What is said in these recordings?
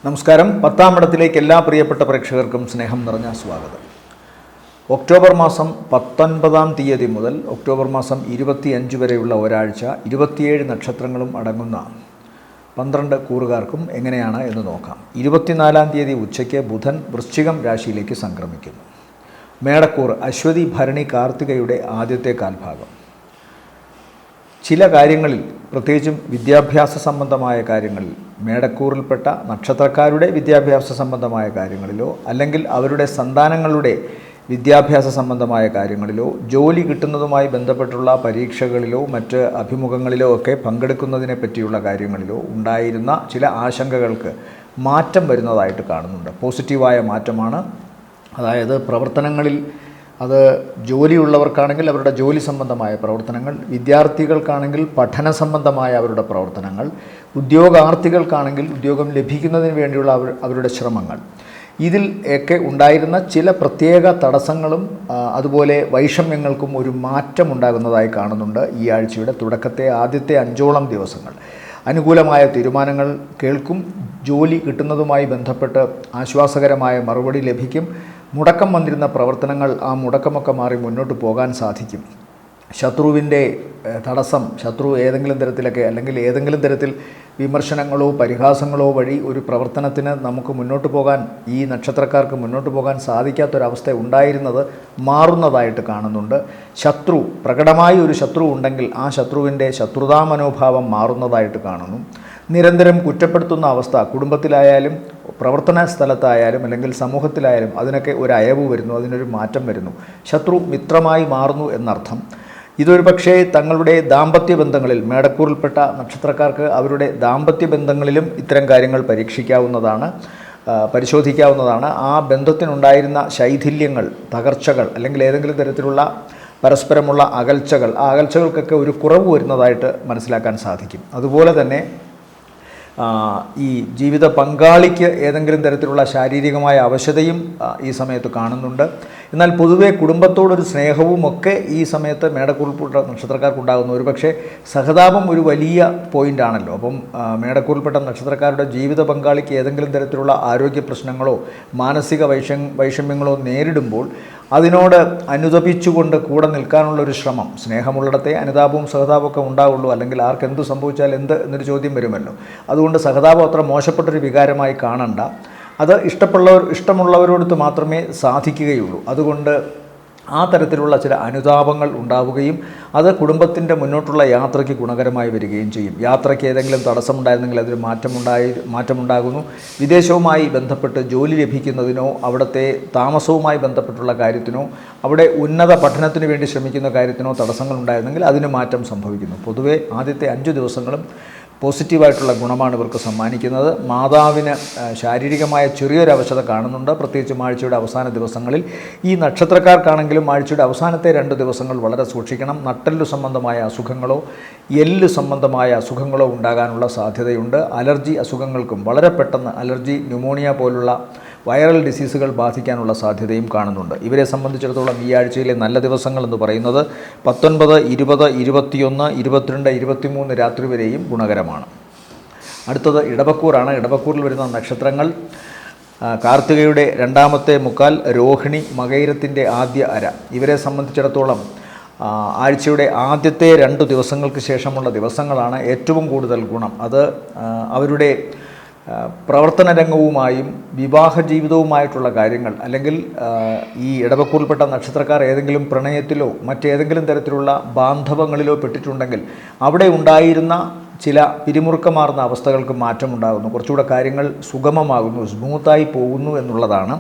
നമസ്കാരം. 10-ാം ഇടത്തിലേക്ക് എല്ലാ പ്രിയപ്പെട്ട പ്രേക്ഷകർക്കും സ്നേഹം നിറഞ്ഞ സ്വാഗതം. ഒക്ടോബർ മാസം 19-ാം തീയതി മുതൽ ഒക്ടോബർ മാസം 25 വരെയുള്ള ഒരാഴ്ച 27 നക്ഷത്രങ്ങളും അടങ്ങുന്ന 12 കൂറുകാർക്കും എങ്ങനെയാണ് എന്ന് നോക്കാം. 24-ാം തീയതി ഉച്ചയ്ക്ക് ബുധൻ വൃശ്ചികം രാശിയിലേക്ക് സംക്രമിക്കുന്നു. മേടക്കൂർ അശ്വതി ഭരണി കാർത്തികയുടെ ആദ്യത്തെ കാൽഭാഗം. ചില കാര്യങ്ങളിൽ, പ്രത്യേകിച്ചും വിദ്യാഭ്യാസ സംബന്ധമായ കാര്യങ്ങളിൽ, മേടക്കൂറിൽപ്പെട്ട നക്ഷത്രക്കാരുടെ വിദ്യാഭ്യാസ സംബന്ധമായ കാര്യങ്ങളിലോ അല്ലെങ്കിൽ അവരുടെ സന്താനങ്ങളുടെ വിദ്യാഭ്യാസ സംബന്ധമായ കാര്യങ്ങളിലോ ജോലി കിട്ടുന്നതുമായി ബന്ധപ്പെട്ടുള്ള പരീക്ഷകളിലോ മറ്റ് അഭിമുഖങ്ങളിലോ ഒക്കെ പങ്കെടുക്കുന്നതിനെ പറ്റിയുള്ള കാര്യങ്ങളിലോ ഉണ്ടായിരുന്ന ചില ആശങ്കകൾക്ക് മാറ്റം വരുന്നതായിട്ട് കാണുന്നുണ്ട്. പോസിറ്റീവായ മാറ്റമാണ്. അതായത് പ്രവർത്തനങ്ങളിൽ, അത് ജോലിയുള്ളവർക്കാണെങ്കിൽ അവരുടെ ജോലി സംബന്ധമായ പ്രവർത്തനങ്ങൾ, വിദ്യാർത്ഥികൾക്കാണെങ്കിൽ പഠന സംബന്ധമായ അവരുടെ പ്രവർത്തനങ്ങൾ, ഉദ്യോഗാർത്ഥികൾക്കാണെങ്കിൽ ഉദ്യോഗം ലഭിക്കുന്നതിന് വേണ്ടിയുള്ള അവരുടെ ശ്രമങ്ങൾ, ഇതിൽ ഒക്കെ ഉണ്ടായിരുന്ന ചില പ്രത്യേക തടസ്സങ്ങളും അതുപോലെ വൈഷമ്യങ്ങൾക്കും ഒരു മാറ്റമുണ്ടാകുന്നതായി കാണുന്നുണ്ട്. ഈ ആഴ്ചയുടെ തുടക്കത്തെ ആദ്യത്തെ 5ഓളം ദിവസങ്ങൾ അനുകൂലമായ തീരുമാനങ്ങൾ കേൾക്കും. ജോലി കിട്ടുന്നതുമായി ബന്ധപ്പെട്ട് ആശ്വാസകരമായ മറുപടി ലഭിക്കും. മുടക്കം വന്നിരുന്ന പ്രവർത്തനങ്ങൾ, ആ മുടക്കമൊക്കെ മാറി മുന്നോട്ട് പോകാൻ സാധിക്കും. ശത്രുവിൻ്റെ തടസ്സം, ശത്രു ഏതെങ്കിലും തരത്തിലൊക്കെ അല്ലെങ്കിൽ ഏതെങ്കിലും തരത്തിൽ വിമർശനങ്ങളോ പരിഹാസങ്ങളോ വഴി ഒരു പ്രവർത്തനത്തിന് നമുക്ക് മുന്നോട്ട് പോകാൻ, ഈ നക്ഷത്രക്കാർക്ക് മുന്നോട്ട് പോകാൻ സാധിക്കാത്തൊരവസ്ഥ ഉണ്ടായിരുന്നത് മാറുന്നതായിട്ട് കാണുന്നുണ്ട്. ശത്രു, പ്രകടമായ ഒരു ശത്രു ഉണ്ടെങ്കിൽ ആ ശത്രുവിൻ്റെ ശത്രുതാ മനോഭാവം മാറുന്നതായിട്ട് കാണുന്നു. നിരന്തരം കുറ്റപ്പെടുത്തുന്ന അവസ്ഥ കുടുംബത്തിലായാലും പ്രവർത്തന സ്ഥലത്തായാലും അല്ലെങ്കിൽ സമൂഹത്തിലായാലും അതിനൊക്കെ ഒരു അയവ് വരുന്നു, അതിനൊരു മാറ്റം വരുന്നു. ശത്രു മിത്രമായി മാറുന്നു എന്നർത്ഥം. ഇതൊരു പക്ഷേ തങ്ങളുടെ ദാമ്പത്യ ബന്ധങ്ങളിൽ, മേടക്കൂറിൽപ്പെട്ട നക്ഷത്രക്കാർക്ക് അവരുടെ ദാമ്പത്യ ബന്ധങ്ങളിലും ഇത്തരം കാര്യങ്ങൾ പരിശോധിക്കാവുന്നതാണ്. ആ ബന്ധത്തിനുണ്ടായിരുന്ന ശൈഥില്യങ്ങൾ, തകർച്ചകൾ അല്ലെങ്കിൽ ഏതെങ്കിലും തരത്തിലുള്ള പരസ്പരമുള്ള അകൽച്ചകൾ, ആ അകൽച്ചകൾക്കൊക്കെ ഒരു കുറവ് വരുന്നതായിട്ട് മനസ്സിലാക്കാൻ സാധിക്കും. അതുപോലെ തന്നെ ഈ ജീവിത പങ്കാളിക്ക് ഏതെങ്കിലും തരത്തിലുള്ള ശാരീരികമായ അവശതയും ഈ സമയത്ത് കാണുന്നുണ്ട്. എന്നാൽ പൊതുവെ കുടുംബത്തോടൊരു സ്നേഹവും ഒക്കെ ഈ സമയത്ത് മേടക്കൂറിൽപ്പെട്ട നക്ഷത്രക്കാർക്കുണ്ടാകുന്നു. ഒരു പക്ഷേ സഹതാപം ഒരു വലിയ പോയിൻ്റാണല്ലോ. അപ്പം മേടക്കൂറിൽപ്പെട്ട നക്ഷത്രക്കാരുടെ ജീവിത പങ്കാളിക്ക് ഏതെങ്കിലും തരത്തിലുള്ള ആരോഗ്യ പ്രശ്നങ്ങളോ മാനസിക വൈഷമ്യങ്ങളോ നേരിടുമ്പോൾ അതിനോട് അനുതപിച്ചുകൊണ്ട് കൂടെ നിൽക്കാനുള്ളൊരു ശ്രമം. സ്നേഹമുള്ളിടത്തെ അനുതാപവും സഹതാപമൊക്കെ ഉണ്ടാവുള്ളൂ, അല്ലെങ്കിൽ ആർക്കെന്തു സംഭവിച്ചാൽ എന്ത് എന്നൊരു ചോദ്യം വരുമല്ലോ. അതുകൊണ്ട് സഹതാപം അത്ര മോശപ്പെട്ടൊരു വികാരമായി കാണണ്ട. അത് ഇഷ്ടമുള്ളവരോടത്ത് മാത്രമേ സാധിക്കുകയുള്ളൂ. അതുകൊണ്ട് ആ തരത്തിലുള്ള ചില അനുതാപങ്ങൾ ഉണ്ടാവുകയും അത് കുടുംബത്തിൻ്റെ മുന്നോട്ടുള്ള യാത്രയ്ക്ക് ഗുണകരമായി വരികയും ചെയ്യും. യാത്രയ്ക്ക് ഏതെങ്കിലും തടസ്സമുണ്ടായിരുന്നെങ്കിൽ അതിന് മാറ്റമുണ്ടാകുന്നു. വിദേശവുമായി ബന്ധപ്പെട്ട് ജോലി ലഭിക്കുന്നതിനോ അവിടുത്തെ താമസവുമായി ബന്ധപ്പെട്ടുള്ള കാര്യത്തിനോ അവിടെ ഉന്നത പഠനത്തിന് വേണ്ടി ശ്രമിക്കുന്ന കാര്യത്തിനോ തടസ്സങ്ങൾ ഉണ്ടായിരുന്നെങ്കിൽ അതിന് മാറ്റം സംഭവിക്കുന്നു. പൊതുവെ ആദ്യത്തെ 5 ദിവസങ്ങളും പോസിറ്റീവായിട്ടുള്ള ഗുണമാണ് ഇവർക്ക് സമ്മാനിക്കുന്നത്. മാതാവിന് ശാരീരികമായ ചെറിയൊരു അവശത കാണുന്നുണ്ട്, പ്രത്യേകിച്ചും ആഴ്ചയുടെ അവസാന ദിവസങ്ങളിൽ. ഈ നക്ഷത്രക്കാർക്കാണെങ്കിലും ആഴ്ചയുടെ അവസാനത്തെ 2 ദിവസങ്ങൾ വളരെ സൂക്ഷിക്കണം. നട്ടെല്ലു സംബന്ധമായ അസുഖങ്ങളോ എല്ല് സംബന്ധമായ അസുഖങ്ങളോ ഉണ്ടാകാനുള്ള സാധ്യതയുണ്ട്. അലർജി അസുഖങ്ങൾക്കും വളരെ പെട്ടെന്ന് അലർജി, ന്യൂമോണിയ പോലുള്ള വൈറൽ ഡിസീസുകൾ ബാധിക്കാനുള്ള സാധ്യതയും കാണുന്നുണ്ട്. ഇവരെ സംബന്ധിച്ചിടത്തോളം ഈ ആഴ്ചയിലെ നല്ല ദിവസങ്ങൾ എന്ന് പറയുന്നത് 19, 20, 21, 22, 23 രാത്രി വരെയും ഗുണകരമാണ്. അടുത്തത് ഇടവക്കൂറാണ്. ഇടവക്കൂറിൽ വരുന്ന നക്ഷത്രങ്ങൾ കാർത്തികയുടെ 2ാമത്തെ മുക്കാൽ, രോഹിണി, മകയിരത്തിൻ്റെ ആദ്യ അര. ഇവരെ സംബന്ധിച്ചിടത്തോളം ആഴ്ചയുടെ ആദ്യത്തെ 2 ദിവസങ്ങൾക്ക് ശേഷമുള്ള ദിവസങ്ങളാണ് ഏറ്റവും കൂടുതൽ ഗുണം. അത് അവരുടെ പ്രവർത്തന രംഗവുമായും വിവാഹ ജീവിതവുമായിട്ടുള്ള കാര്യങ്ങൾ, അല്ലെങ്കിൽ ഈ ഇടവക്കൂറിൽപ്പെട്ട നക്ഷത്രക്കാർ ഏതെങ്കിലും പ്രണയത്തിലോ മറ്റേതെങ്കിലും തരത്തിലുള്ള ബാന്ധവങ്ങളിലോ പെട്ടിട്ടുണ്ടെങ്കിൽ അവിടെ ഉണ്ടായിരുന്ന ചില പിരിമുറുക്കമാർന്ന അവസ്ഥകൾക്ക് മാറ്റമുണ്ടാകുന്നു. കുറച്ചുകൂടെ കാര്യങ്ങൾ സുഗമമാകുന്നു, സ്മൂത്തായി പോകുന്നു എന്നുള്ളതാണ്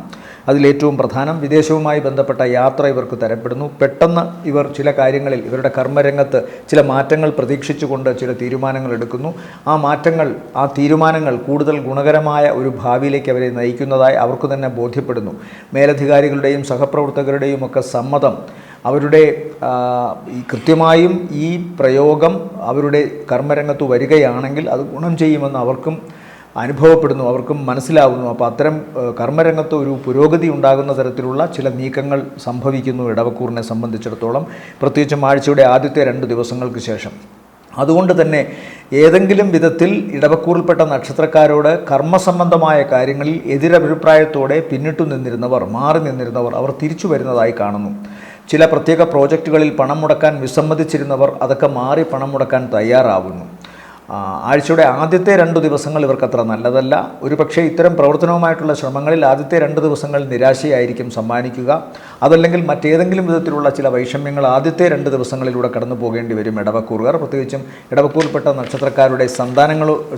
അതിലേറ്റവും പ്രധാനം. വിദേശവുമായി ബന്ധപ്പെട്ട യാത്ര ഇവർക്ക് തരപ്പെടുന്നു. പെട്ടെന്ന് ഇവർ ചില കാര്യങ്ങളിൽ ഇവരുടെ കർമ്മരംഗത്ത് ചില മാറ്റങ്ങൾ പ്രതീക്ഷിച്ചുകൊണ്ട് ചില തീരുമാനങ്ങൾ എടുക്കുന്നു. ആ തീരുമാനങ്ങൾ കൂടുതൽ ഗുണകരമായ ഒരു ഭാവിയിലേക്ക് അവരെ നയിക്കുന്നതായി അവർക്ക് തന്നെ ബോധ്യപ്പെടുന്നു. മേലധികാരികളുടെയും സഹപ്രവർത്തകരുടെയും ഒക്കെ സമ്മതം, അവരുടെ കൃത്യമായും ഈ പ്രയോഗം അവരുടെ കർമ്മരംഗത്ത് വരികയാണെങ്കിൽ അത് ഗുണം ചെയ്യുമെന്ന് അവർക്കും അനുഭവപ്പെടുന്നു, അവർക്കും മനസ്സിലാവുന്നു. അപ്പോൾ അത്തരം കർമ്മരംഗത്ത് ഒരു പുരോഗതി ഉണ്ടാകുന്ന തരത്തിലുള്ള ചില നീക്കങ്ങൾ സംഭവിക്കുന്നു ഇടവക്കൂറിനെ സംബന്ധിച്ചിടത്തോളം. പ്രത്യേകിച്ചും ആഴ്ചയുടെ ആദ്യത്തെ 2 ദിവസങ്ങൾക്ക് ശേഷം അതുകൊണ്ട് തന്നെ ഏതെങ്കിലും വിധത്തിൽ ഇടവക്കൂറിൽപ്പെട്ട നക്ഷത്രക്കാരോട് കർമ്മസംബന്ധമായ കാര്യങ്ങളിൽ എതിരഭിപ്രായത്തോടെ പിന്നിട്ടു നിന്നിരുന്നവർ, മാറി നിന്നിരുന്നവർ അവർ തിരിച്ചു വരുന്നതായി കാണുന്നു. ചില പ്രത്യേക പ്രോജക്റ്റുകളിൽ പണം മുടക്കാൻ വിസമ്മതിച്ചിരുന്നവർ അതൊക്കെ മാറി പണം മുടക്കാൻ തയ്യാറാവുന്നു. ആഴ്ചയുടെ ആദ്യത്തെ 2 ദിവസങ്ങൾ ഇവർക്കത്ര നല്ലതല്ല. ഒരുപക്ഷെ ഇത്തരം പ്രവർത്തനവുമായിട്ടുള്ള ശ്രമങ്ങളിൽ ആദ്യത്തെ 2 ദിവസങ്ങൾ നിരാശയായിരിക്കും സമ്മാനിക്കുക. അതല്ലെങ്കിൽ മറ്റേതെങ്കിലും വിധത്തിലുള്ള ചില വൈഷമ്യങ്ങൾ ആദ്യത്തെ 2 ദിവസങ്ങളിലൂടെ കടന്നു പോകേണ്ടി വരും ഇടവക്കൂറുകാർ. പ്രത്യേകിച്ചും ഇടവക്കൂറിൽപ്പെട്ട നക്ഷത്രക്കാരുടെ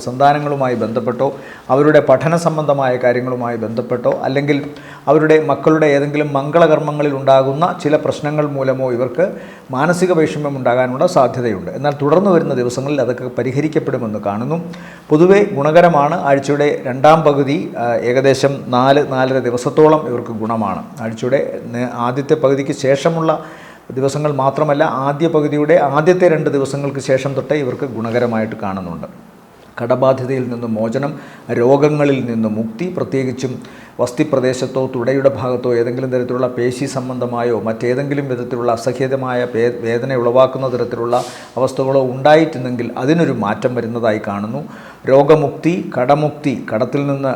സന്താനങ്ങളുമായി ബന്ധപ്പെട്ടോ അവരുടെ പഠന സംബന്ധമായ കാര്യങ്ങളുമായി ബന്ധപ്പെട്ടോ അല്ലെങ്കിൽ അവരുടെ മക്കളുടെ ഏതെങ്കിലും മംഗളകർമ്മങ്ങളിൽ ഉണ്ടാകുന്ന ചില പ്രശ്നങ്ങൾ മൂലമോ ഇവർക്ക് മാനസിക വൈഷമ്യം ഉണ്ടാകാനുള്ള സാധ്യതയുണ്ട്. എന്നാൽ തുടർന്ന് വരുന്ന ദിവസങ്ങളിൽ അതൊക്കെ പരിഹരിക്കപ്പെടുമെന്ന് കാണുന്നു. പൊതുവെ ഗുണകരമാണ്. ആഴ്ചയുടെ 2ാം പകുതി ഏകദേശം 4-4.5 ദിവസത്തോളം ഇവർക്ക് ഗുണമാണ്. ആഴ്ചയുടെ ആദ്യത്തെ പകുതിക്ക് ശേഷമുള്ള ദിവസങ്ങൾ മാത്രമല്ല, ആദ്യ പകുതിയുടെ ആദ്യത്തെ 2 ദിവസങ്ങൾക്ക് ശേഷം തൊട്ടേ ഇവർക്ക് ഗുണകരമായിട്ട് കാണുന്നുണ്ട്. കടബാധ്യതയിൽ നിന്ന് മോചനം, രോഗങ്ങളിൽ നിന്ന് മുക്തി, പ്രത്യേകിച്ചും വസ്തിപ്രദേശത്തോ തുടയുടെ ഭാഗത്തോ ഏതെങ്കിലും തരത്തിലുള്ള പേശി സംബന്ധമായോ മറ്റേതെങ്കിലും വിധത്തിലുള്ള അസഹ്യതമായ വേദന ഉളവാക്കുന്ന തരത്തിലുള്ള അവസ്ഥകളോ ഉണ്ടായിട്ടുണ്ടെങ്കിൽ അതിനൊരു മാറ്റം വരുന്നതായി കാണുന്നു. രോഗമുക്തി, കടമുക്തി, കടത്തിൽ നിന്ന്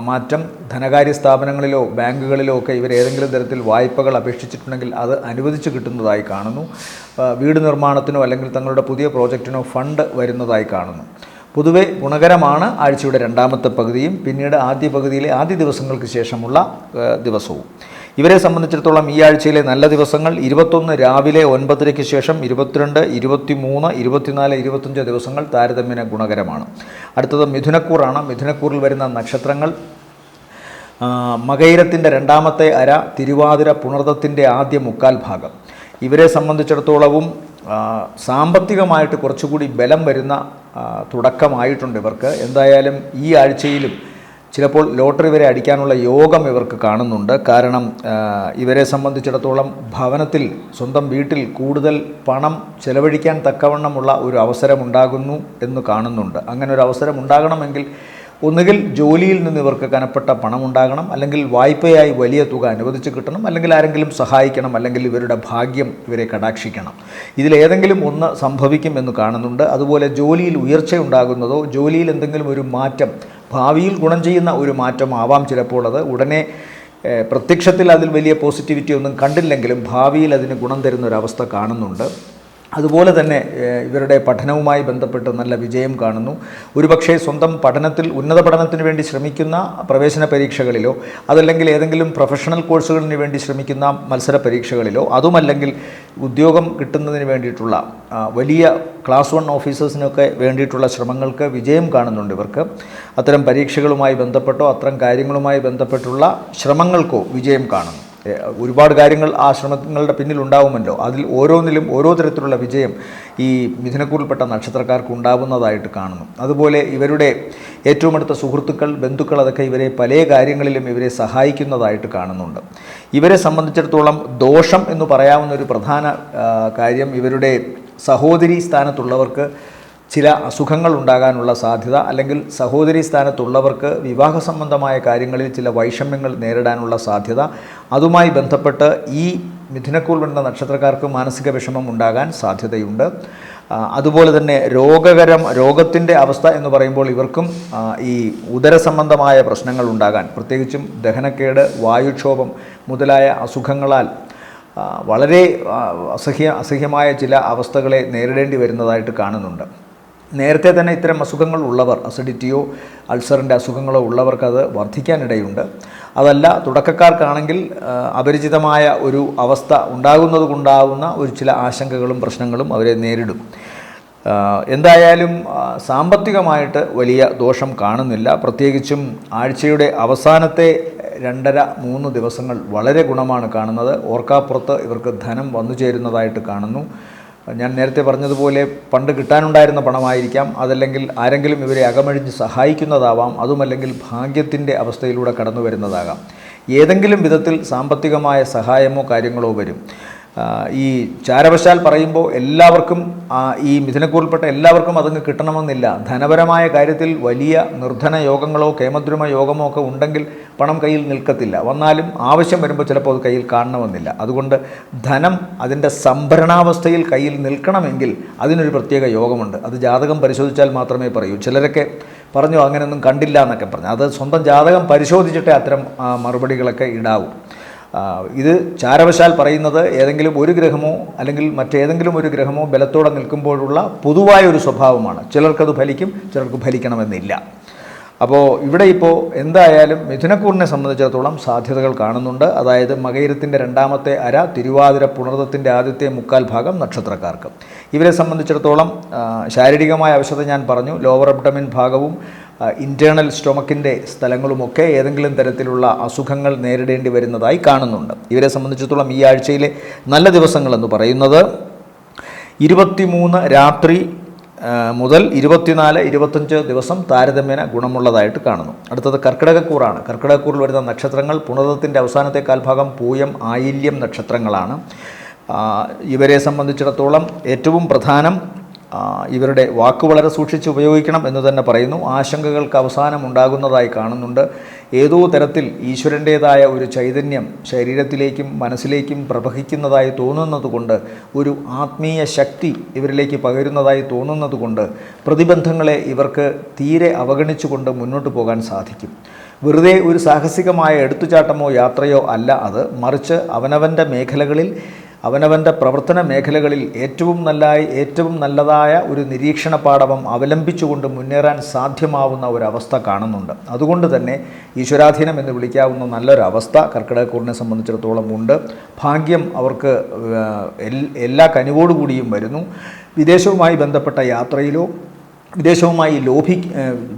മാറ്റം, ധനകാര്യ സ്ഥാപനങ്ങളിലോ ബാങ്കുകളിലോ ഒക്കെ ഇവർ ഏതെങ്കിലും തരത്തിൽ വായ്പകൾ അപേക്ഷിച്ചിട്ടുണ്ടെങ്കിൽ അത് അനുവദിച്ച് കിട്ടുന്നതായി കാണുന്നു. വീട് നിർമ്മാണത്തിനോ അല്ലെങ്കിൽ തങ്ങളുടെ പുതിയ പ്രോജക്റ്റിനോ ഫണ്ട് വരുന്നതായി കാണുന്നു. പൊതുവെ ഗുണകരമാണ് ആഴ്ചയുടെ 2ാമത്തെ പകുതിയും പിന്നീട് ആദ്യ പകുതിയിലെ ആദ്യ ദിവസങ്ങൾക്ക് ശേഷമുള്ള ദിവസവും. ഇവരെ സംബന്ധിച്ചിടത്തോളം ഈ ആഴ്ചയിലെ നല്ല ദിവസങ്ങൾ 21 രാവിലെ 9:30 ശേഷം 22, 23, 24, 25 ദിവസങ്ങൾ താരതമ്യേന ഗുണകരമാണ്. അടുത്തത് മിഥുനക്കൂറാണ്. മിഥുനക്കൂറിൽ വരുന്ന നക്ഷത്രങ്ങൾ മകയിരത്തിൻ്റെ 2ാമത്തെ അര, തിരുവാതിര, പുണർദത്തിൻ്റെ ആദ്യ 1/4 ഭാഗം. ഇവരെ സംബന്ധിച്ചിടത്തോളവും സാമ്പത്തികമായിട്ട് കുറച്ചുകൂടി ബലം വരുന്ന തുടക്കമായിട്ടുണ്ട് ഇവർക്ക്. എന്തായാലും ഈ ആഴ്ചയിലും ചിലപ്പോൾ ലോട്ടറി വരെ അടിക്കാനുള്ള യോഗം ഇവർക്ക് കാണുന്നുണ്ട്. കാരണം ഇവരെ സംബന്ധിച്ചിടത്തോളം ഭവനത്തിൽ, സ്വന്തം വീട്ടിൽ കൂടുതൽ പണം ചെലവഴിക്കാൻ തക്കവണ്ണമുള്ള ഒരു അവസരമുണ്ടാകുന്നു എന്ന് കാണുന്നുണ്ട്. അങ്ങനെ ഒരു അവസരം ഉണ്ടാകണമെങ്കിൽ ഒന്നുകിൽ ജോലിയിൽ നിന്ന് ഇവർക്ക് കനപ്പെട്ട പണമുണ്ടാകണം, അല്ലെങ്കിൽ വായ്പയായി വലിയ തുക അനുവദിച്ച് കിട്ടണം, അല്ലെങ്കിൽ ആരെങ്കിലും സഹായിക്കണം, അല്ലെങ്കിൽ ഇവരുടെ ഭാഗ്യം ഇവരെ കടാക്ഷിക്കണം. ഇതിലേതെങ്കിലും ഒന്ന് സംഭവിക്കും എന്ന് കാണുന്നുണ്ട്. അതുപോലെ ജോലിയിൽ ഉയർച്ച ഉണ്ടാകുന്നതോ ജോലിയിൽ എന്തെങ്കിലും ഒരു മാറ്റം, ഭാവിയിൽ ഗുണം ചെയ്യുന്ന ഒരു മാറ്റം ആവാം ചിലപ്പോൾ. അത് ഉടനെ പ്രത്യക്ഷത്തിൽ അതിൽ വലിയ പോസിറ്റിവിറ്റി ഒന്നും കണ്ടില്ലെങ്കിലും ഭാവിയിൽ അതിന് ഗുണം തരുന്ന ഒരവസ്ഥ കാണുന്നുണ്ട്. അതുപോലെ തന്നെ ഇവരുടെ പഠനവുമായി ബന്ധപ്പെട്ട് നല്ല വിജയം കാണുന്നു. ഒരുപക്ഷേ സ്വന്തം പഠനത്തിൽ ഉന്നത പഠനത്തിന് വേണ്ടി ശ്രമിക്കുന്ന പ്രവേശന പരീക്ഷകളിലോ അതല്ലെങ്കിൽ ഏതെങ്കിലും പ്രൊഫഷണൽ കോഴ്സുകളിന് വേണ്ടി ശ്രമിക്കുന്ന മത്സര പരീക്ഷകളിലോ അതുമല്ലെങ്കിൽ ഉദ്യോഗം കിട്ടുന്നതിന് വേണ്ടിയിട്ടുള്ള വലിയ ക്ലാസ് 1 ഓഫീസേഴ്സിനൊക്കെ വേണ്ടിയിട്ടുള്ള ശ്രമങ്ങൾക്ക് വിജയം കാണുന്നുണ്ട് ഇവർക്ക്. അത്തരം പരീക്ഷകളുമായി ബന്ധപ്പെട്ടോ അത്തരം കാര്യങ്ങളുമായി ബന്ധപ്പെട്ടുള്ള ശ്രമങ്ങൾക്കോ വിജയം കാണുന്നു. ഒരുപാട് കാര്യങ്ങൾ ആ ശ്രമങ്ങളുടെ പിന്നിലുണ്ടാവുമല്ലോ. അതിൽ ഓരോന്നിലും ഓരോ തരത്തിലുള്ള വിജയം ഈ മിഥുനക്കൂറിൽപ്പെട്ട നക്ഷത്രക്കാർക്ക് ഉണ്ടാവുന്നതായിട്ട് കാണുന്നു. അതുപോലെ ഇവരുടെ ഏറ്റവും അടുത്ത സുഹൃത്തുക്കൾ, ബന്ധുക്കൾ അതൊക്കെ ഇവരെ പല കാര്യങ്ങളിലും ഇവരെ സഹായിക്കുന്നതായിട്ട് കാണുന്നുണ്ട്. ഇവരെ സംബന്ധിച്ചിടത്തോളം ദോഷം എന്ന് പറയാവുന്ന ഒരു പ്രധാന കാര്യം ഇവരുടെ സഹോദരി സ്ഥാനത്തുള്ളവർക്ക് ചില അസുഖങ്ങൾ ഉണ്ടാകാനുള്ള സാധ്യത, അല്ലെങ്കിൽ സഹോദരി സ്ഥാനത്തുള്ളവർക്ക് വിവാഹ സംബന്ധമായ കാര്യങ്ങളിൽ ചില വൈഷമ്യങ്ങൾ നേരിടാനുള്ള സാധ്യത, അതുമായി ബന്ധപ്പെട്ട് ഈ മിഥുനക്കൂറിൽ വരുന്ന നക്ഷത്രക്കാർക്ക് മാനസിക വിഷമം ഉണ്ടാകാൻ സാധ്യതയുണ്ട്. അതുപോലെ തന്നെ രോഗത്തിൻ്റെ അവസ്ഥ എന്ന് പറയുമ്പോൾ ഇവർക്കും ഈ ഉദര സംബന്ധമായ പ്രശ്നങ്ങൾ ഉണ്ടാകാൻ, പ്രത്യേകിച്ചും ദഹനക്കേട്, വായുക്ഷോഭം മുതലായ അസുഖങ്ങളാൽ വളരെ അസഹ്യമായ ചില അവസ്ഥകളെ നേരിടേണ്ടി വരുന്നതായിട്ട് കാണുന്നുണ്ട്. നേരത്തെ തന്നെ ഇത്തരം അസുഖങ്ങൾ ഉള്ളവർ, അസിഡിറ്റിയോ അൾസറിൻ്റെ അസുഖങ്ങളോ ഉള്ളവർക്കത് വർദ്ധിക്കാനിടയുണ്ട്. അതല്ല, തുടക്കക്കാർക്കാണെങ്കിൽ അപരിചിതമായ ഒരു അവസ്ഥ ഉണ്ടാകുന്നതുകൊണ്ടാവുന്ന ഒരു ചില ആശങ്കകളും പ്രശ്നങ്ങളും അവരെ നേരിടും. എന്തായാലും സാമ്പത്തികമായിട്ട് വലിയ ദോഷം കാണുന്നില്ല. പ്രത്യേകിച്ചും ആഴ്ചയുടെ അവസാനത്തെ 2.5-3 ദിവസങ്ങൾ വളരെ ഗുണമാണ് കാണുന്നത്. ഓർക്കാപ്പുറത്ത് ഇവർക്ക് ധനം വന്നു ചേരുന്നതായിട്ട് കാണുന്നു. ഞാൻ നേരത്തെ പറഞ്ഞതുപോലെ പണ്ട് കിട്ടാനുണ്ടായിരുന്ന പണമായിരിക്കാം, അതല്ലെങ്കിൽ ആരെങ്കിലും ഇവരെ അകമഴിഞ്ഞ് സഹായിക്കുന്നതാവാം, അതുമല്ലെങ്കിൽ ഭാഗ്യത്തിൻ്റെ അവസ്ഥയിലൂടെ കടന്നു വരുന്നതാകാം. ഏതെങ്കിലും വിധത്തിൽ സാമ്പത്തികമായ സഹായമോ കാര്യങ്ങളോ വരും. ഈ ചാരവശാൽ പറയുമ്പോൾ എല്ലാവർക്കും ഈ മിഥുനക്കൂറിൽപ്പെട്ട എല്ലാവർക്കും അതങ്ങ് കിട്ടണമെന്നില്ല. ധനപരമായ കാര്യത്തിൽ വലിയ നിർധന യോഗങ്ങളോ കേമദ്രുമ യോഗമോ ഒക്കെ ഉണ്ടെങ്കിൽ പണം കയ്യിൽ നിൽക്കത്തില്ല. വന്നാലും ആവശ്യം വരുമ്പോൾ ചിലപ്പോൾ അത് കയ്യിൽ കാണണമെന്നില്ല. അതുകൊണ്ട് ധനം അതിൻ്റെ സംഭരണാവസ്ഥയിൽ കയ്യിൽ നിൽക്കണമെങ്കിൽ അതിനൊരു പ്രത്യേക യോഗമുണ്ട്. അത് ജാതകം പരിശോധിച്ചാൽ മാത്രമേ പറയൂ. ചിലരൊക്കെ പറഞ്ഞു അങ്ങനെയൊന്നും കണ്ടില്ല എന്നൊക്കെ പറഞ്ഞു. അത് സ്വന്തം ജാതകം പരിശോധിച്ചിട്ടേ അത്തരം മറുപടികളൊക്കെ ഇടാവൂ. ഇത് ചാരവശാൽ പറയുന്നത് ഏതെങ്കിലും ഒരു ഗ്രഹമോ അല്ലെങ്കിൽ മറ്റേതെങ്കിലും ഒരു ഗ്രഹമോ ബലത്തോടെ നിൽക്കുമ്പോഴുള്ള പൊതുവായ ഒരു സ്വഭാവമാണ്. ചിലർക്കത് ഫലിക്കും, ചിലർക്ക് ഫലിക്കണമെന്നില്ല. അപ്പോൾ ഇവിടെ ഇപ്പോൾ എന്തായാലും മിഥുനക്കൂറിനെ സംബന്ധിച്ചിടത്തോളം സാധ്യതകൾ കാണുന്നുണ്ട്. അതായത് മകയിരത്തിൻ്റെ രണ്ടാമത്തെ അര, തിരുവാതിര പുണർദത്തിൻ്റെ ആദ്യത്തെ മുക്കാൽ ഭാഗം നക്ഷത്രക്കാർക്ക്. ഇവരെ സംബന്ധിച്ചിടത്തോളം ശാരീരികമായ അവശത ഞാൻ പറഞ്ഞു. ലോവർ അബ്ഡമിൻ ഭാഗവും ഇൻറ്റേർണൽ സ്റ്റൊമക്കിൻ്റെ സ്ഥലങ്ങളുമൊക്കെ ഏതെങ്കിലും തരത്തിലുള്ള അസുഖങ്ങൾ നേരിടേണ്ടി വരുന്നതായി കാണുന്നുണ്ട്. ഇവരെ സംബന്ധിച്ചിടത്തോളം ഈ ആഴ്ചയിലെ നല്ല ദിവസങ്ങളെന്ന് പറയുന്നത് 23 രാത്രി മുതൽ 24, 25 ദിവസം താരതമ്യേന ഗുണമുള്ളതായിട്ട് കാണുന്നു. അടുത്തത് കർക്കിടകക്കൂറാണ്. കർക്കിടകക്കൂറിൽ വരുന്ന നക്ഷത്രങ്ങൾ പുണർദത്തിൻ്റെ അവസാനത്തെ കാൽഭാഗം പൂയം, ആയില്യം നക്ഷത്രങ്ങളാണ്. ഇവരെ സംബന്ധിച്ചിടത്തോളം ഏറ്റവും പ്രധാനം ഇവരുടെ വാക്ക് വളരെ സൂക്ഷിച്ച് ഉപയോഗിക്കണം എന്ന് തന്നെ പറയുന്നു. ആശങ്കകൾക്ക് അവസാനം ഉണ്ടാകുന്നതായി കാണുന്നുണ്ട്. ഏതോ തരത്തിൽ ഈശ്വരൻ്റേതായ ഒരു ചൈതന്യം ശരീരത്തിലേക്കും മനസ്സിലേക്കും പ്രവഹിക്കുന്നതായി തോന്നുന്നതുകൊണ്ട്, ഒരു ആത്മീയ ശക്തി ഇവരിലേക്ക് പകരുന്നതായി തോന്നുന്നതുകൊണ്ട് പ്രതിബന്ധങ്ങളെ ഇവർക്ക് തീരെ അവഗണിച്ചുകൊണ്ട് മുന്നോട്ട് പോകാൻ സാധിക്കും. വെറുതെ ഒരു സാഹസികമായ എടുത്തുചാട്ടമോ യാത്രയോ അല്ല അത്. മറിച്ച് അവനവൻ്റെ മേഖലകളിൽ, അവനവൻ്റെ പ്രവർത്തന മേഖലകളിൽ ഏറ്റവും നല്ലതായ ഒരു നിരീക്ഷണ പാടവം അവലംബിച്ചുകൊണ്ട് മുന്നേറാൻ സാധ്യമാവുന്ന ഒരവസ്ഥ കാണുന്നുണ്ട്. അതുകൊണ്ട് തന്നെ ഈശ്വരാധീനം എന്ന് വിളിക്കാവുന്ന നല്ലൊരവസ്ഥ കർക്കിടകക്കൂറിനെ സംബന്ധിച്ചിടത്തോളം ഉണ്ട്. ഭാഗ്യം അവർക്ക് എല്ലാ കനിവോടുകൂടിയും വരുന്നു. വിദേശവുമായി ബന്ധപ്പെട്ട യാത്രയിലോ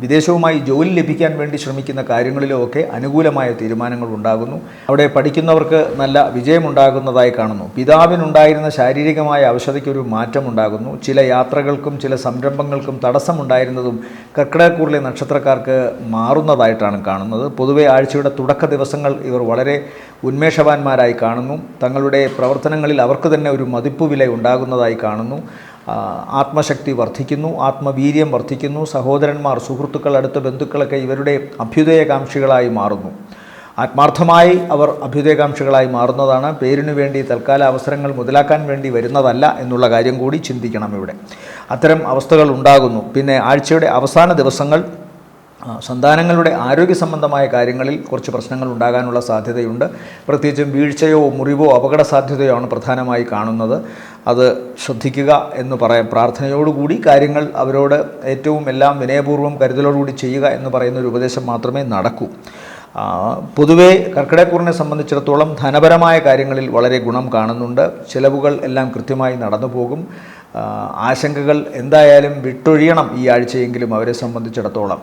വിദേശവുമായി ജോലി ലഭിക്കാൻ വേണ്ടി ശ്രമിക്കുന്ന കാര്യങ്ങളിലോ ഒക്കെ അനുകൂലമായ തീരുമാനങ്ങൾ ഉണ്ടാകുന്നു. അവിടെ പഠിക്കുന്നവർക്ക് നല്ല വിജയമുണ്ടാകുന്നതായി കാണുന്നു. പിതാവിനുണ്ടായിരുന്ന ശാരീരികമായ അവശതയ്ക്കൊരു മാറ്റമുണ്ടാകുന്നു. ചില യാത്രകൾക്കും ചില സംരംഭങ്ങൾക്കും തടസ്സമുണ്ടായിരുന്നതും കർക്കിടകക്കൂറിലെ നക്ഷത്രക്കാർക്ക് മാറുന്നതായിട്ടാണ് കാണുന്നത്. പൊതുവെ ആഴ്ചയുടെ തുടക്ക ദിവസങ്ങൾ ഇവർ വളരെ ഉന്മേഷവാന്മാരായി കാണുന്നു. തങ്ങളുടെ പ്രവർത്തനങ്ങളിൽ അവർക്ക് തന്നെ ഒരു മതിപ്പുവില ഉണ്ടാകുന്നതായി കാണുന്നു. ആത്മശക്തി വർദ്ധിക്കുന്നു, ആത്മവീര്യം വർദ്ധിക്കുന്നു. സഹോദരന്മാർ, സുഹൃത്തുക്കൾ, അടുത്ത ബന്ധുക്കളൊക്കെ ഇവരുടെ അഭ്യുദയകാംക്ഷികളായി മാറുന്നു. ആത്മാർത്ഥമായി അവർ അഭ്യുദയകാംക്ഷികളായി മാറുന്നതാണ്. പേരിനു വേണ്ടി തൽക്കാല അവസരങ്ങൾ മുതലാക്കാൻ വേണ്ടി വരുന്നതല്ല എന്നുള്ള കാര്യം കൂടി ചിന്തിക്കണം ഇവിടെ. അത്തരം അവസ്ഥകൾ ഉണ്ടാകുന്നു. പിന്നെ ആഴ്ചയുടെ അവസാന ദിവസങ്ങൾ സന്താനങ്ങളുടെ ആരോഗ്യ സംബന്ധമായ കാര്യങ്ങളിൽ കുറച്ച് പ്രശ്നങ്ങൾ ഉണ്ടാകാനുള്ള സാധ്യതയുണ്ട്. പ്രത്യേകിച്ചും വീഴ്ചയോ മുറിവോ അപകട സാധ്യതയോ ആണ് പ്രധാനമായി കാണുന്നത്. അത് ശ്രദ്ധിക്കുക എന്ന് പറയാം. പ്രാർത്ഥനയോടുകൂടി കാര്യങ്ങൾ അവരോട് ഏറ്റവും എല്ലാം വിനയപൂർവ്വം കരുതലോടുകൂടി ചെയ്യുക എന്ന് പറയുന്ന ഒരു ഉപദേശം മാത്രമേ നടക്കൂ. പൊതുവേ കർക്കിടകക്കൂറിനെ സംബന്ധിച്ചിടത്തോളം ധനപരമായ കാര്യങ്ങളിൽ വളരെ ഗുണം കാണുന്നുണ്ട്. ചിലവുകൾ എല്ലാം കൃത്യമായി നടന്നു പോകും. ആശങ്കകൾ എന്തായാലും വിട്ടൊഴിയണം ഈ ആഴ്ചയെങ്കിലും അവരെ സംബന്ധിച്ചിടത്തോളം.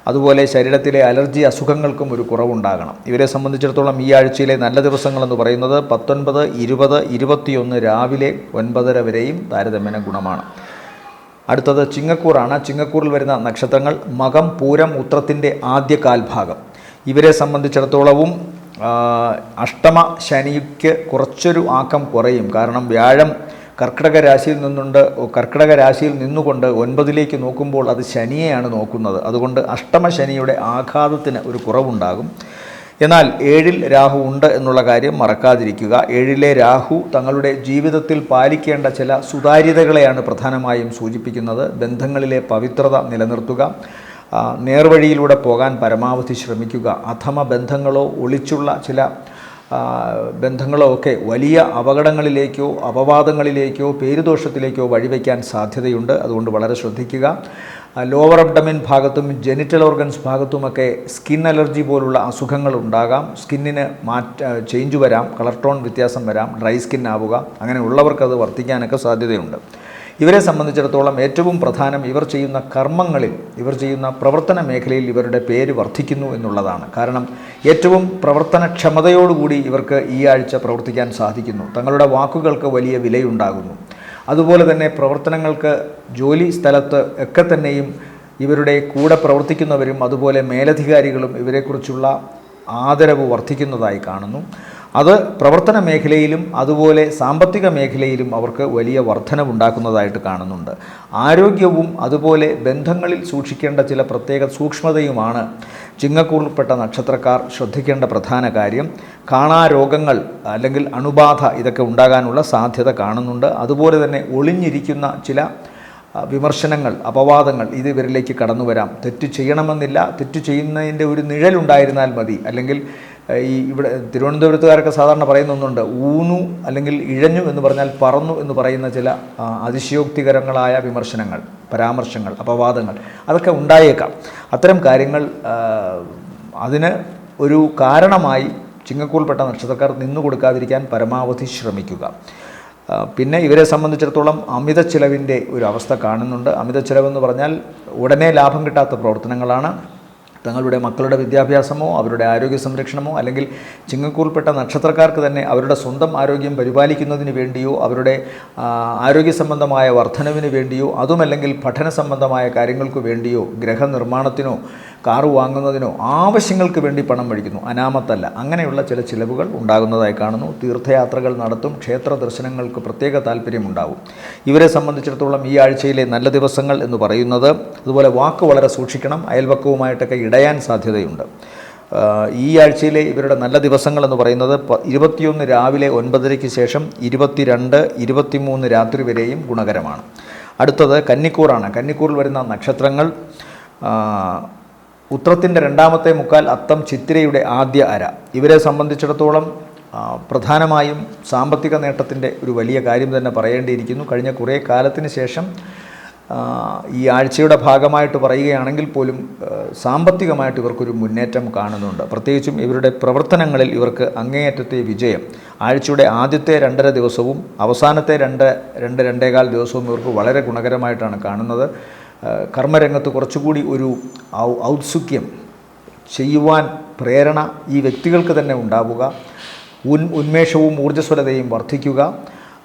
അതുപോലെ ശരീരത്തിലെ അലർജി അസുഖങ്ങൾക്കും ഒരു കുറവുണ്ടാകണം. ഇവരെ സംബന്ധിച്ചിടത്തോളം ഈ ആഴ്ചയിലെ നല്ല ദിവസങ്ങളെന്ന് പറയുന്നത് 19, 20, 21 രാവിലെ 9:30 വരെയും താരതമ്യേന ഗുണമാണ്. അടുത്തത് ചിങ്ങക്കൂറാണ്. ചിങ്ങക്കൂറിൽ വരുന്ന നക്ഷത്രങ്ങൾ മകം, പൂരം, ഉത്രത്തിൻ്റെ ആദ്യ കാൽഭാഗം. ഇവരെ സംബന്ധിച്ചിടത്തോളവും അഷ്ടമ ശനിക്ക് കുറച്ചൊരു ആക്കം കുറയും. കാരണം വ്യാഴം കർക്കിടക രാശിയിൽ നിന്നുകൊണ്ട് 9ലേക്ക് നോക്കുമ്പോൾ അത് ശനിയെയാണ് നോക്കുന്നത്. അതുകൊണ്ട് അഷ്ടമ ശനിയുടെ ആഘാതത്തിന് ഒരു കുറവുണ്ടാകും. എന്നാൽ 7-ൽ രാഹു ഉണ്ട് എന്നുള്ള കാര്യം മറക്കാതിരിക്കുക. 7-ലെ രാഹു തങ്ങളുടെ ജീവിതത്തിൽ പാലിക്കേണ്ട ചില സുതാര്യതകളെയാണ് പ്രധാനമായും സൂചിപ്പിക്കുന്നത്. ബന്ധങ്ങളിലെ പവിത്രത നിലനിർത്തുക, നേർവഴിയിലൂടെ പോകാൻ പരമാവധി ശ്രമിക്കുക. അധമ ബന്ധങ്ങളോ ഒളിച്ചുള്ള ചില ബന്ധങ്ങളോ ഒക്കെ വലിയ അപകടങ്ങളിലേക്കോ അപവാദങ്ങളിലേക്കോ പേരുദോഷത്തിലേക്കോ വഴിവെക്കാൻ സാധ്യതയുണ്ട്. അതുകൊണ്ട് വളരെ ശ്രദ്ധിക്കുക. ലോവർ അബ്ഡമിൻ ഭാഗത്തും ജെനിറ്റൽ ഓർഗൻസ് ഭാഗത്തുമൊക്കെ സ്കിൻ അലർജി പോലുള്ള അസുഖങ്ങൾ ഉണ്ടാകാം. സ്കിന്നിന് ചേഞ്ച് വരാം, കളർ ടോൺ വ്യത്യാസം വരാം, ഡ്രൈ സ്കിൻ ആവുക, അങ്ങനെ ഉള്ളവർക്കത് വർദ്ധിക്കാനൊക്കെ സാധ്യതയുണ്ട്. ഇവരെ സംബന്ധിച്ചിടത്തോളം ഏറ്റവും പ്രധാനം ഇവർ ചെയ്യുന്ന കർമ്മങ്ങളിൽ, ഇവർ ചെയ്യുന്ന പ്രവർത്തന മേഖലയിൽ ഇവരുടെ പേര് വർദ്ധിക്കുന്നു എന്നുള്ളതാണ്. കാരണം ഏറ്റവും പ്രവർത്തനക്ഷമതയോടുകൂടി ഇവർക്ക് ഈ ആഴ്ച പ്രവർത്തിക്കാൻ സാധിക്കുന്നു. തങ്ങളുടെ വാക്കുകൾക്ക് വലിയ വിലയുണ്ടാകുന്നു. അതുപോലെ തന്നെ പ്രവർത്തനങ്ങൾക്ക് ജോലി സ്ഥലത്ത് ഒക്കെ തന്നെയും ഇവരുടെ കൂടെ പ്രവർത്തിക്കുന്നവരും അതുപോലെ മേലധികാരികളും ഇവരെക്കുറിച്ചുള്ള ആദരവ് വർദ്ധിക്കുന്നതായി കാണുന്നു. അത് പ്രവർത്തന മേഖലയിലും അതുപോലെ സാമ്പത്തിക മേഖലയിലും അവർക്ക് വലിയ വർധനവുണ്ടാക്കുന്നതായിട്ട് കാണുന്നുണ്ട്. ആരോഗ്യവും അതുപോലെ ബന്ധങ്ങളിൽ സൂക്ഷിക്കേണ്ട ചില പ്രത്യേക സൂക്ഷ്മതയുമാണ് ചിങ്ങക്കൂറിൽപ്പെട്ട നക്ഷത്രക്കാർ ശ്രദ്ധിക്കേണ്ട പ്രധാന കാര്യം. കാണാരോഗങ്ങൾ അല്ലെങ്കിൽ അണുബാധ ഇതൊക്കെ ഉണ്ടാകാനുള്ള സാധ്യത കാണുന്നുണ്ട്. അതുപോലെ തന്നെ ഒളിഞ്ഞിരിക്കുന്ന ചില വിമർശനങ്ങൾ, അപവാദങ്ങൾ ഇത് ഇവരിലേക്ക് കടന്നു വരാം. തെറ്റ് ചെയ്യണമെന്നില്ല, തെറ്റ് ചെയ്യുന്നതിൻ്റെ ഒരു നിഴലുണ്ടായിരുന്നാൽ മതി. അല്ലെങ്കിൽ ഇവിടെ തിരുവനന്തപുരത്തുകാരൊക്കെ സാധാരണ പറയുന്ന ഒന്നുണ്ട്, ഊന്നു അല്ലെങ്കിൽ ഇഴഞ്ഞു എന്ന് പറഞ്ഞാൽ പറന്നു എന്ന് പറയുന്ന ചില അതിശയോക്തികരങ്ങളായ വിമർശനങ്ങൾ, പരാമർശങ്ങൾ, അപവാദങ്ങൾ അതൊക്കെ ഉണ്ടായേക്കാം. അത്തരം കാര്യങ്ങൾ അതിന് ഒരു കാരണമായി ചിങ്ങക്കൂറിൽപ്പെട്ട നക്ഷത്രക്കാർ നിന്നു കൊടുക്കാതിരിക്കാൻ പരമാവധി ശ്രമിക്കുക. പിന്നെ ഇവരെ സംബന്ധിച്ചിടത്തോളം അമിത ചിലവിൻ്റെ ഒരു അവസ്ഥ കാണുന്നുണ്ട്. അമിത ചിലവെന്ന് പറഞ്ഞാൽ ഉടനെ ലാഭം കിട്ടാത്ത പ്രവർത്തനങ്ങളാണ്. തങ്ങളുടെ മക്കളുടെ വിദ്യാഭ്യാസമോ അവരുടെ ആരോഗ്യ സംരക്ഷണമോ അല്ലെങ്കിൽ ചിങ്ങക്കൂറിൽപ്പെട്ട നക്ഷത്രക്കാർക്ക് തന്നെ അവരുടെ സ്വന്തം ആരോഗ്യം പരിപാലിക്കുന്നതിന് വേണ്ടിയോ അവരുടെ ആരോഗ്യ സംബന്ധമായ വർധനവിന് വേണ്ടിയോ അതുമല്ലെങ്കിൽ പഠന സംബന്ധമായ കാര്യങ്ങൾക്ക് വേണ്ടിയോ ഗൃഹനിർമ്മാണത്തിനോ കാറ് വാങ്ങുന്നതിനോ ആവശ്യങ്ങൾക്ക് വേണ്ടി പണം വഴിക്കുന്നു, അനാമത്തല്ല. അങ്ങനെയുള്ള ചില ചിലവുകൾ ഉണ്ടാകുന്നതായി കാണുന്നു. തീർത്ഥയാത്രകൾ നടത്തും, ക്ഷേത്ര ദർശനങ്ങൾക്ക് പ്രത്യേക താല്പര്യമുണ്ടാകും. ഇവരെ സംബന്ധിച്ചിടത്തോളം ഈ ആഴ്ചയിലെ നല്ല ദിവസങ്ങൾ എന്ന് പറയുന്നത്, അതുപോലെ വാക്ക് വളരെ സൂക്ഷിക്കണം, അയൽവക്കവുമായിട്ടൊക്കെ ഇടയാൻ സാധ്യതയുണ്ട്. ഈ ആഴ്ചയിലെ ഇവരുടെ നല്ല ദിവസങ്ങൾ എന്ന് പറയുന്നത് 21 രാവിലെ 9:30 ശേഷം 22, 23 രാത്രി വരെയും ഗുണകരമാണ്. അടുത്തത് കന്നിക്കൂറാണ്. കന്നിക്കൂറിൽ വരുന്ന നക്ഷത്രങ്ങൾ ഉത്രത്തിൻ്റെ 2ാമത്തെ മുക്കാൽ, അത്തം ചിത്തിരയുടെ ആദ്യ അര. ഇവരെ സംബന്ധിച്ചിടത്തോളം പ്രധാനമായും സാമ്പത്തിക നേട്ടത്തിൻ്റെ ഒരു വലിയ കാര്യം തന്നെ പറയേണ്ടിയിരിക്കുന്നു. കഴിഞ്ഞ കുറേ കാലത്തിന് ശേഷം ഈ ആഴ്ചയുടെ ഭാഗമായിട്ട് പറയുകയാണെങ്കിൽ പോലും സാമ്പത്തികമായിട്ട് ഇവർക്കൊരു മുന്നേറ്റം കാണുന്നുണ്ട്. പ്രത്യേകിച്ചും ഇവരുടെ പ്രവർത്തനങ്ങളിൽ ഇവർക്ക് അങ്ങേയറ്റത്തെ വിജയം. ആഴ്ചയുടെ ആദ്യത്തെ 2.5 ദിവസവും അവസാനത്തെ 2-2.25 ദിവസവും ഇവർക്ക് വളരെ ഗുണകരമായിട്ടാണ് കാണുന്നത്. കർമ്മരംഗത്ത് കുറച്ചുകൂടി ഒരു ഔത്സുക്യം ചെയ്യുവാൻ പ്രേരണ ഈ വ്യക്തികൾക്ക് തന്നെ ഉണ്ടാവുക, ഉന്മേഷവും ഊർജ്ജസ്വലതയും വർദ്ധിക്കുക.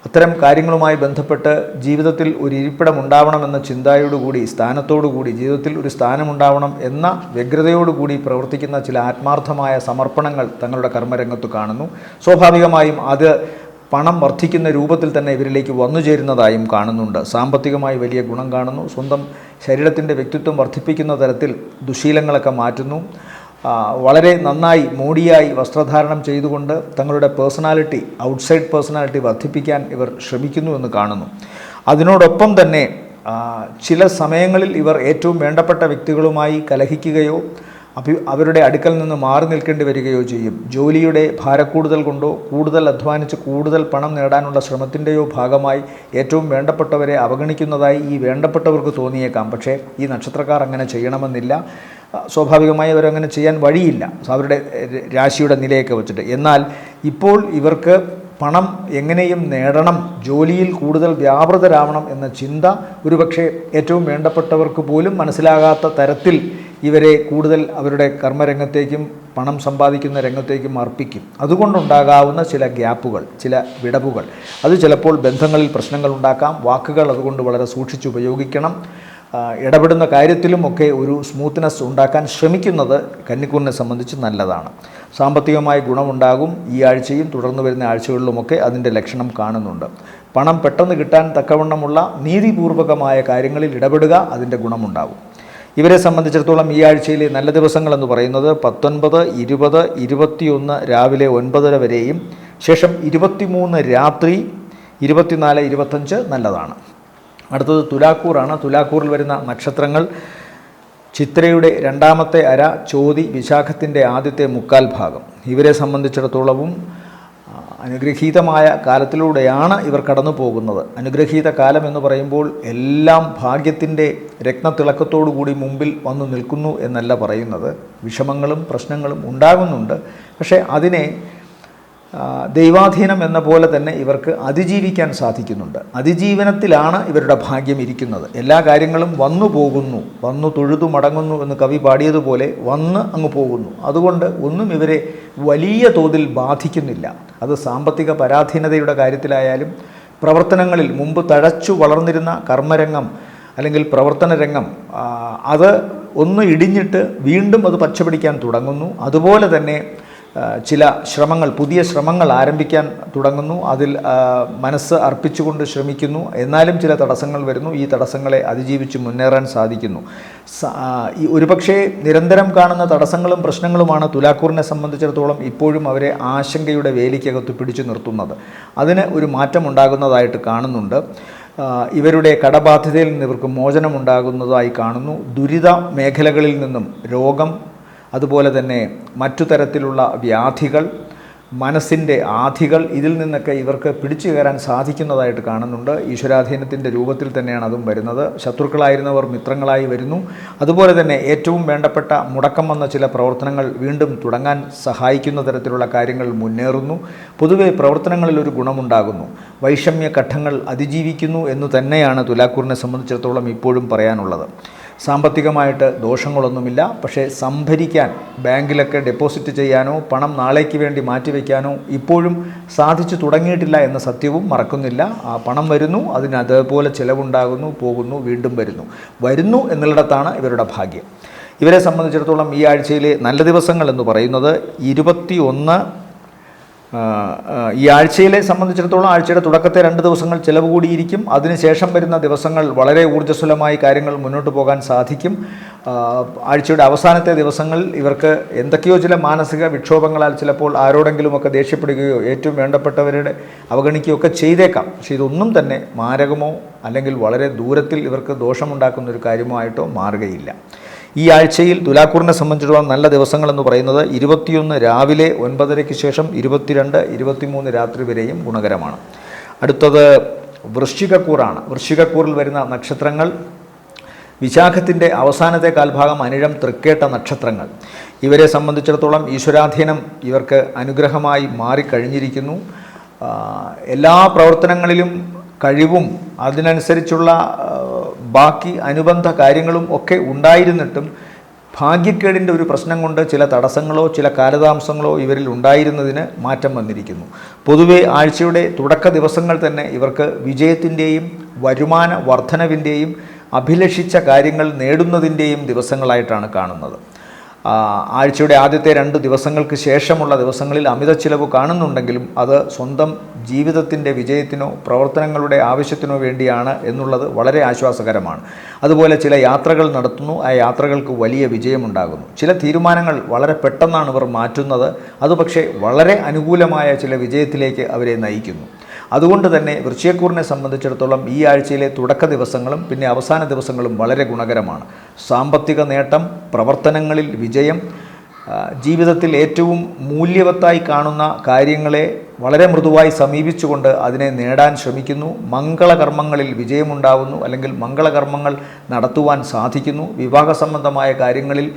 അത്തരം കാര്യങ്ങളുമായി ബന്ധപ്പെട്ട് ജീവിതത്തിൽ ഒരു ഇരിപ്പിടം ഉണ്ടാവണമെന്ന ചിന്തയോടുകൂടി, സ്ഥാനത്തോടുകൂടി, ജീവിതത്തിൽ ഒരു സ്ഥാനമുണ്ടാവണം എന്ന വ്യഗ്രതയോടുകൂടി പ്രവർത്തിക്കുന്ന ചില ആത്മാർത്ഥമായ സമർപ്പണങ്ങൾ തങ്ങളുടെ കർമ്മരംഗത്ത് കാണുന്നു. സ്വാഭാവികമായും അത് പണം വർദ്ധിക്കുന്ന രൂപത്തിൽ തന്നെ ഇവരിലേക്ക് വന്നു ചേരുന്നതായും കാണുന്നുണ്ട്. സാമ്പത്തികമായി വലിയ ഗുണം കാണുന്നു. സ്വന്തം ശരീരത്തിൻ്റെ വ്യക്തിത്വം വർദ്ധിപ്പിക്കുന്ന തരത്തിൽ ദുശീലങ്ങളൊക്കെ മാറ്റുന്നു. വളരെ നന്നായി മോഡിയായി വസ്ത്രധാരണം ചെയ്തുകൊണ്ട് തങ്ങളുടെ പേഴ്സണാലിറ്റി, ഔട്ട്സൈഡ് പേഴ്സണാലിറ്റി വർദ്ധിപ്പിക്കാൻ ഇവർ ശ്രമിക്കുന്നു എന്ന് കാണുന്നു. അതിനോടൊപ്പം തന്നെ ചില സമയങ്ങളിൽ ഇവർ ഏറ്റവും വേണ്ടപ്പെട്ട വ്യക്തികളുമായി കലഹിക്കുകയോ അവരുടെ അടുക്കൽ നിന്ന് മാറി നിൽക്കേണ്ടി വരികയോ ചെയ്യും. ജോലിയുടെ ഭാരക്കൂടുതൽ കൊണ്ടോ കൂടുതൽ അധ്വാനിച്ച് കൂടുതൽ പണം നേടാനുള്ള ശ്രമത്തിൻ്റെയോ ഭാഗമായി ഏറ്റവും വേണ്ടപ്പെട്ടവരെ അവഗണിക്കുന്നതായി ഈ വേണ്ടപ്പെട്ടവർക്ക് തോന്നിയേക്കാം. പക്ഷേ ഈ നക്ഷത്രക്കാർ അങ്ങനെ ചെയ്യണമെന്നില്ല. സ്വാഭാവികമായി അവരങ്ങനെ ചെയ്യാൻ വഴിയില്ല, അവരുടെ രാശിയുടെ നിലയൊക്കെ വെച്ചിട്ട്. എന്നാൽ ഇപ്പോൾ ഇവർക്ക് പണം എങ്ങനെയും നേടണം, ജോലിയിൽ കൂടുതൽ വ്യാപൃതരാവണം എന്ന ചിന്ത ഒരുപക്ഷെ ഏറ്റവും വേണ്ടപ്പെട്ടവർക്ക് പോലും മനസ്സിലാകാത്ത തരത്തിൽ ഇവരെ കൂടുതൽ അവരുടെ കർമ്മരംഗത്തേക്കും പണം സമ്പാദിക്കുന്ന രംഗത്തേക്കും അർപ്പിക്കും. അതുകൊണ്ടുണ്ടാകാവുന്ന ചില ഗ്യാപ്പുകൾ, ചില വിടവുകൾ, അത് ചിലപ്പോൾ ബന്ധങ്ങളിൽ പ്രശ്നങ്ങൾ ഉണ്ടാക്കാം. വാക്കുകൾ അതുകൊണ്ട് വളരെ സൂക്ഷിച്ചുപയോഗിക്കണം. ഇടപെടുന്ന കാര്യത്തിലുമൊക്കെ ഒരു സ്മൂത്ത്നെസ് ഉണ്ടാക്കാൻ ശ്രമിക്കുന്നത് കന്നിക്കൂറിനെ സംബന്ധിച്ച് നല്ലതാണ്. സാമ്പത്തികമായി ഗുണമുണ്ടാകും. ഈ ആഴ്ചയും തുടർന്ന് വരുന്ന ആഴ്ചകളിലുമൊക്കെ അതിൻ്റെ ലക്ഷണം കാണുന്നുണ്ട്. പണം പെട്ടെന്ന് കിട്ടാൻ തക്കവണ്ണമുള്ള നീതിപൂർവകമായ കാര്യങ്ങളിൽ ഇടപെടുക, അതിൻ്റെ ഗുണമുണ്ടാകും. ഇവരെ സംബന്ധിച്ചിടത്തോളം ഈ ആഴ്ചയിലെ നല്ല ദിവസങ്ങളെന്ന് പറയുന്നത് 19, 20, 21 രാവിലെ 9:30 വരെയും ശേഷം 23 രാത്രി 24, 25 നല്ലതാണ്. അടുത്തത് തുലാക്കൂറാണ്. തുലാക്കൂറിൽ വരുന്ന നക്ഷത്രങ്ങൾ ചിത്രയുടെ 2ാമത്തെ അര, ചോതി, വിശാഖത്തിൻ്റെ ആദ്യത്തെ മുക്കാൽ ഭാഗം. ഇവരെ സംബന്ധിച്ചിടത്തോളവും അനുഗ്രഹീതമായ കാലത്തിലൂടെയാണ് ഇവർ കടന്നു പോകുന്നത്. അനുഗ്രഹീത കാലം എന്ന് പറയുമ്പോൾ എല്ലാം ഭാഗ്യത്തിൻ്റെ രത്നത്തിളക്കത്തോടുകൂടി മുമ്പിൽ വന്നു നിൽക്കുന്നു എന്നല്ല പറയുന്നത്. വിഷമങ്ങളും പ്രശ്നങ്ങളും ഉണ്ടാകുന്നുണ്ട്. പക്ഷേ അതിനെ ദൈവാധീനം എന്ന പോലെ തന്നെ ഇവർക്ക് അതിജീവിക്കാൻ സാധിക്കുന്നുണ്ട്. അതിജീവനത്തിലാണ് ഇവരുടെ ഭാഗ്യം ഇരിക്കുന്നത്. എല്ലാ കാര്യങ്ങളും വന്നു പോകുന്നു, വന്നു തൊഴുതു മടങ്ങുന്നു എന്ന് കവി പാടിയതുപോലെ വന്ന് അങ്ങ് പോകുന്നു. അതുകൊണ്ട് ഒന്നും ഇവരെ വലിയ തോതിൽ ബാധിക്കുന്നില്ല. അത് സാമ്പത്തിക പരാധീനതയുടെ കാര്യത്തിലായാലും പ്രവർത്തനങ്ങളിൽ മുമ്പ് തഴച്ചു വളർന്നിരുന്ന കർമ്മരംഗം അല്ലെങ്കിൽ പ്രവർത്തന രംഗം അത് ഒന്ന് ഇടിഞ്ഞിട്ട് വീണ്ടും അത് പച്ചപിടിക്കാൻ തുടങ്ങുന്നു. അതുപോലെ തന്നെ ചില ശ്രമങ്ങൾ, പുതിയ ശ്രമങ്ങൾ ആരംഭിക്കാൻ തുടങ്ങുന്നു. അതിൽ മനസ്സ് അർപ്പിച്ചുകൊണ്ട് ശ്രമിക്കുന്നു. എന്നാലും ചില തടസ്സങ്ങൾ വരുന്നു. ഈ തടസ്സങ്ങളെ അതിജീവിച്ച് മുന്നേറാൻ സാധിക്കുന്നു. ഒരുപക്ഷെ നിരന്തരം കാണുന്ന തടസ്സങ്ങളും പ്രശ്നങ്ങളുമാണ് തുലാക്കൂറിനെ സംബന്ധിച്ചിടത്തോളം ഇപ്പോഴും അവരെ ആശങ്കയുടെ വേലിക്കകത്ത് പിടിച്ചു നിർത്തുന്നത്. അതിന് ഒരു മാറ്റമുണ്ടാകുന്നതായിട്ട് കാണുന്നുണ്ട്. ഇവരുടെ കടബാധ്യതയിൽ നിന്ന് ഇവർക്ക് മോചനമുണ്ടാകുന്നതായി കാണുന്നു. ദുരിത മേഖലകളിൽ നിന്നും രോഗം, അതുപോലെ തന്നെ മറ്റു തരത്തിലുള്ള വ്യാധികൾ, മനസ്സിൻ്റെ ആധികൾ, ഇതിൽ നിന്നൊക്കെ ഇവർക്ക് പിടിച്ചു കയറാൻ സാധിക്കുന്നതായിട്ട് കാണുന്നുണ്ട്. ഈശ്വരാധീനത്തിൻ്റെ രൂപത്തിൽ തന്നെയാണ് അതും വരുന്നത്. ശത്രുക്കളായിരുന്നവർ മിത്രങ്ങളായി വരുന്നു. അതുപോലെ തന്നെ ഏറ്റവും വേണ്ടപ്പെട്ട മുടക്കം വന്ന ചില പ്രവർത്തനങ്ങൾ വീണ്ടും തുടങ്ങാൻ സഹായിക്കുന്ന തരത്തിലുള്ള കാര്യങ്ങൾ മുന്നേറുന്നു. പൊതുവെ പ്രവർത്തനങ്ങളിൽ ഒരു ഗുണമുണ്ടാകുന്നു. വൈഷമ്യ ഘട്ടങ്ങൾ അതിജീവിക്കുന്നു എന്ന് തന്നെയാണ് തുലാക്കൂറിനെ സംബന്ധിച്ചിടത്തോളം ഇപ്പോഴും പറയാനുള്ളത്. സാമ്പത്തികമായിട്ട് ദോഷങ്ങളൊന്നുമില്ല. പക്ഷേ സംഭരിക്കാൻ, ബാങ്കിലൊക്കെ ഡെപ്പോസിറ്റ് ചെയ്യാനോ പണം നാളേക്ക് വേണ്ടി മാറ്റിവെക്കാനോ ഇപ്പോഴും സാധിച്ചു തുടങ്ങിയിട്ടില്ല എന്ന സത്യവും മറക്കുന്നില്ല. ആ പണം വരുന്നു, അതിന് അതേപോലെ ചിലവുണ്ടാകുന്നു, പോകുന്നു, വീണ്ടും വരുന്നു എന്നുള്ളിടത്താണ് ഇവരുടെ ഭാഗ്യം. ഇവരെ സംബന്ധിച്ചിടത്തോളം ഈ ആഴ്ചയിലെ നല്ല ദിവസങ്ങൾ എന്ന് പറയുന്നത് 21 ഈ ആഴ്ചയിലെ സംബന്ധിച്ചിടത്തോളം ആഴ്ചയുടെ തുടക്കത്തെ 2 ദിവസങ്ങൾ ചിലവ് കൂടിയിരിക്കും. അതിനുശേഷം വരുന്ന ദിവസങ്ങൾ വളരെ ഊർജ്ജസ്വലമായി കാര്യങ്ങൾ മുന്നോട്ട് പോകാൻ സാധിക്കും. ആഴ്ചയുടെ അവസാനത്തെ ദിവസങ്ങളിൽ ഇവർക്ക് എന്തൊക്കെയോ ചില മാനസിക വിക്ഷോഭങ്ങളാൽ ചിലപ്പോൾ ആരോടെങ്കിലുമൊക്കെ ദേഷ്യപ്പെടുകയോ ഏറ്റവും വേണ്ടപ്പെട്ടവരുടെ അവഗണിക്കുകയോ ഒക്കെ ചെയ്തേക്കാം. പക്ഷേ ഇതൊന്നും തന്നെ മാരകമോ അല്ലെങ്കിൽ വളരെ ദൂരത്തിൽ ഇവർക്ക് ദോഷമുണ്ടാക്കുന്ന ഒരു കാര്യമോ ആയിട്ടോ മാറുകയില്ല. ഈ ആഴ്ചയിൽ തുലാക്കൂറിനെ സംബന്ധിച്ചിടത്തോളം നല്ല ദിവസങ്ങളെന്ന് പറയുന്നത് 21 രാവിലെ 9:30 ശേഷം 22, 23 രാത്രി വരെയും ഗുണകരമാണ്. അടുത്തത് വൃശ്ചികക്കൂറാണ്. വൃശ്ചികക്കൂറിൽ വരുന്ന നക്ഷത്രങ്ങൾ വിശാഖത്തിൻ്റെ അവസാനത്തെ കാൽഭാഗം, അനിഴം, തൃക്കേട്ട നക്ഷത്രങ്ങൾ. ഇവരെ സംബന്ധിച്ചിടത്തോളം ഈശ്വരാധീനം ഇവർക്ക് അനുഗ്രഹമായി മാറിക്കഴിഞ്ഞിരിക്കുന്നു. എല്ലാ പ്രവർത്തനങ്ങളിലും കഴിവും അതിനനുസരിച്ചുള്ള ബാക്കി അനുബന്ധ കാര്യങ്ങളും ഒക്കെ ഉണ്ടായിരുന്നിട്ടും ഭാഗ്യക്കേടിൻ്റെ ഒരു പ്രശ്നം കൊണ്ട് ചില തടസ്സങ്ങളോ ചില കാലതാമസങ്ങളോ ഇവരിൽ ഉണ്ടായിരുന്നതിന് മാറ്റം വന്നിരിക്കുന്നു. പൊതുവെ ആഴ്ചയുടെ തുടക്ക ദിവസങ്ങൾ തന്നെ ഇവർക്ക് വിജയത്തിൻ്റെയും വരുമാന വർധനവിൻ്റെയും അഭിലഷിച്ച കാര്യങ്ങൾ നേടുന്നതിൻ്റെയും ദിവസങ്ങളായിട്ടാണ് കാണുന്നത്. ആഴ്ചയുടെ ആദ്യത്തെ 2 ദിവസങ്ങൾക്ക് ശേഷമുള്ള ദിവസങ്ങളിൽ അമിത ചിലവ് കാണുന്നുണ്ടെങ്കിലും അത് സ്വന്തം ജീവിതത്തിൻ്റെ വിജയത്തിനോ പ്രവർത്തനങ്ങളുടെ ആവശ്യത്തിനോ വേണ്ടിയാണ് എന്നുള്ളത് വളരെ ആശ്വാസകരമാണ്. അതുപോലെ ചില യാത്രകൾ നടത്തുന്നു. ആ യാത്രകൾക്ക് വലിയ വിജയമുണ്ടാകുന്നു. ചില തീരുമാനങ്ങൾ വളരെ പെട്ടെന്നാണ് ഇവർ മാറ്റുന്നത്. അത് പക്ഷേ വളരെ അനുകൂലമായ ചില വിജയത്തിലേക്ക് അവരെ നയിക്കുന്നു. അതുകൊണ്ട് തന്നെ വൃശ്ചികക്കൂറിനെ സംബന്ധിച്ചിടത്തോളം ഈ ആഴ്ചയിലെ തുടക്ക ദിവസങ്ങളും പിന്നെ അവസാന ദിവസങ്ങളും വളരെ ഗുണകരമാണ്. സാമ്പത്തിക നേട്ടം, പ്രവർത്തനങ്ങളിൽ വിജയം, ജീവിതത്തിൽ ഏറ്റവും മൂല്യവത്തായി കാണുന്ന കാര്യങ്ങളെ വളരെ മൃദുവായി സമീപിച്ചുകൊണ്ട് അതിനെ നേടാൻ ശ്രമിക്കുന്നു. മംഗളകർമ്മങ്ങളിൽ വിജയമുണ്ടാകുന്നു, അല്ലെങ്കിൽ മംഗളകർമ്മങ്ങൾ നടത്തുവാൻ സാധിക്കുന്നു. വിവാഹ സംബന്ധമായ കാര്യങ്ങളിൽ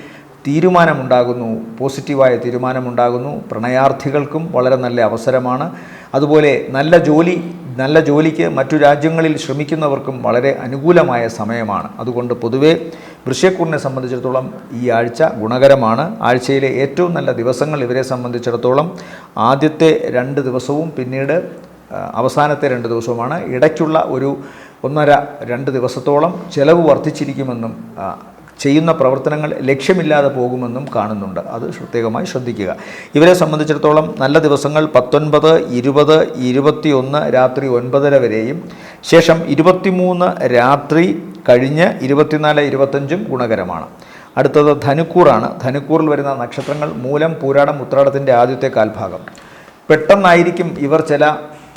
തീരുമാനമുണ്ടാകുന്നു, പോസിറ്റീവായ തീരുമാനമുണ്ടാകുന്നു. പ്രണയാർത്ഥികൾക്കും വളരെ നല്ല അവസരമാണ്. അതുപോലെ നല്ല ജോലിക്ക് മറ്റു രാജ്യങ്ങളിൽ ശ്രമിക്കുന്നവർക്കും വളരെ അനുകൂലമായ സമയമാണ്. അതുകൊണ്ട് പൊതുവേ വൃശ്ചികക്കൂറിനെ സംബന്ധിച്ചിടത്തോളം ഈ ആഴ്ച ഗുണകരമാണ്. ആഴ്ചയിലെ ഏറ്റവും നല്ല ദിവസങ്ങൾ ഇവരെ സംബന്ധിച്ചിടത്തോളം ആദ്യത്തെ 2 ദിവസവും പിന്നീട് അവസാനത്തെ 2 ദിവസവുമാണ്. ഇടയ്ക്കുള്ള ഒരു 1.5-2 ദിവസത്തോളം ചിലവ് വർദ്ധിച്ചിരിക്കുമെന്നും ചെയ്യുന്ന പ്രവർത്തനങ്ങൾ ലക്ഷ്യമില്ലാതെ പോകുമെന്നും കാണുന്നുണ്ട്. അത് പ്രത്യേകമായി ശ്രദ്ധിക്കുക. ഇവരെ സംബന്ധിച്ചിടത്തോളം നല്ല ദിവസങ്ങൾ 19, 20, 21 രാത്രി 9:30 വരെയും ശേഷം 23 രാത്രി കഴിഞ്ഞ് 24, 25 ഗുണകരമാണ്. അടുത്തത് ധനുക്കൂറാണ്. ധനുക്കൂറിൽ വരുന്ന നക്ഷത്രങ്ങൾ മൂലം, പൂരാടം, ഉത്രാടത്തിൻ്റെ ആദ്യത്തെ കാൽഭാഗം. പെട്ടെന്നായിരിക്കും ഇവർ ചില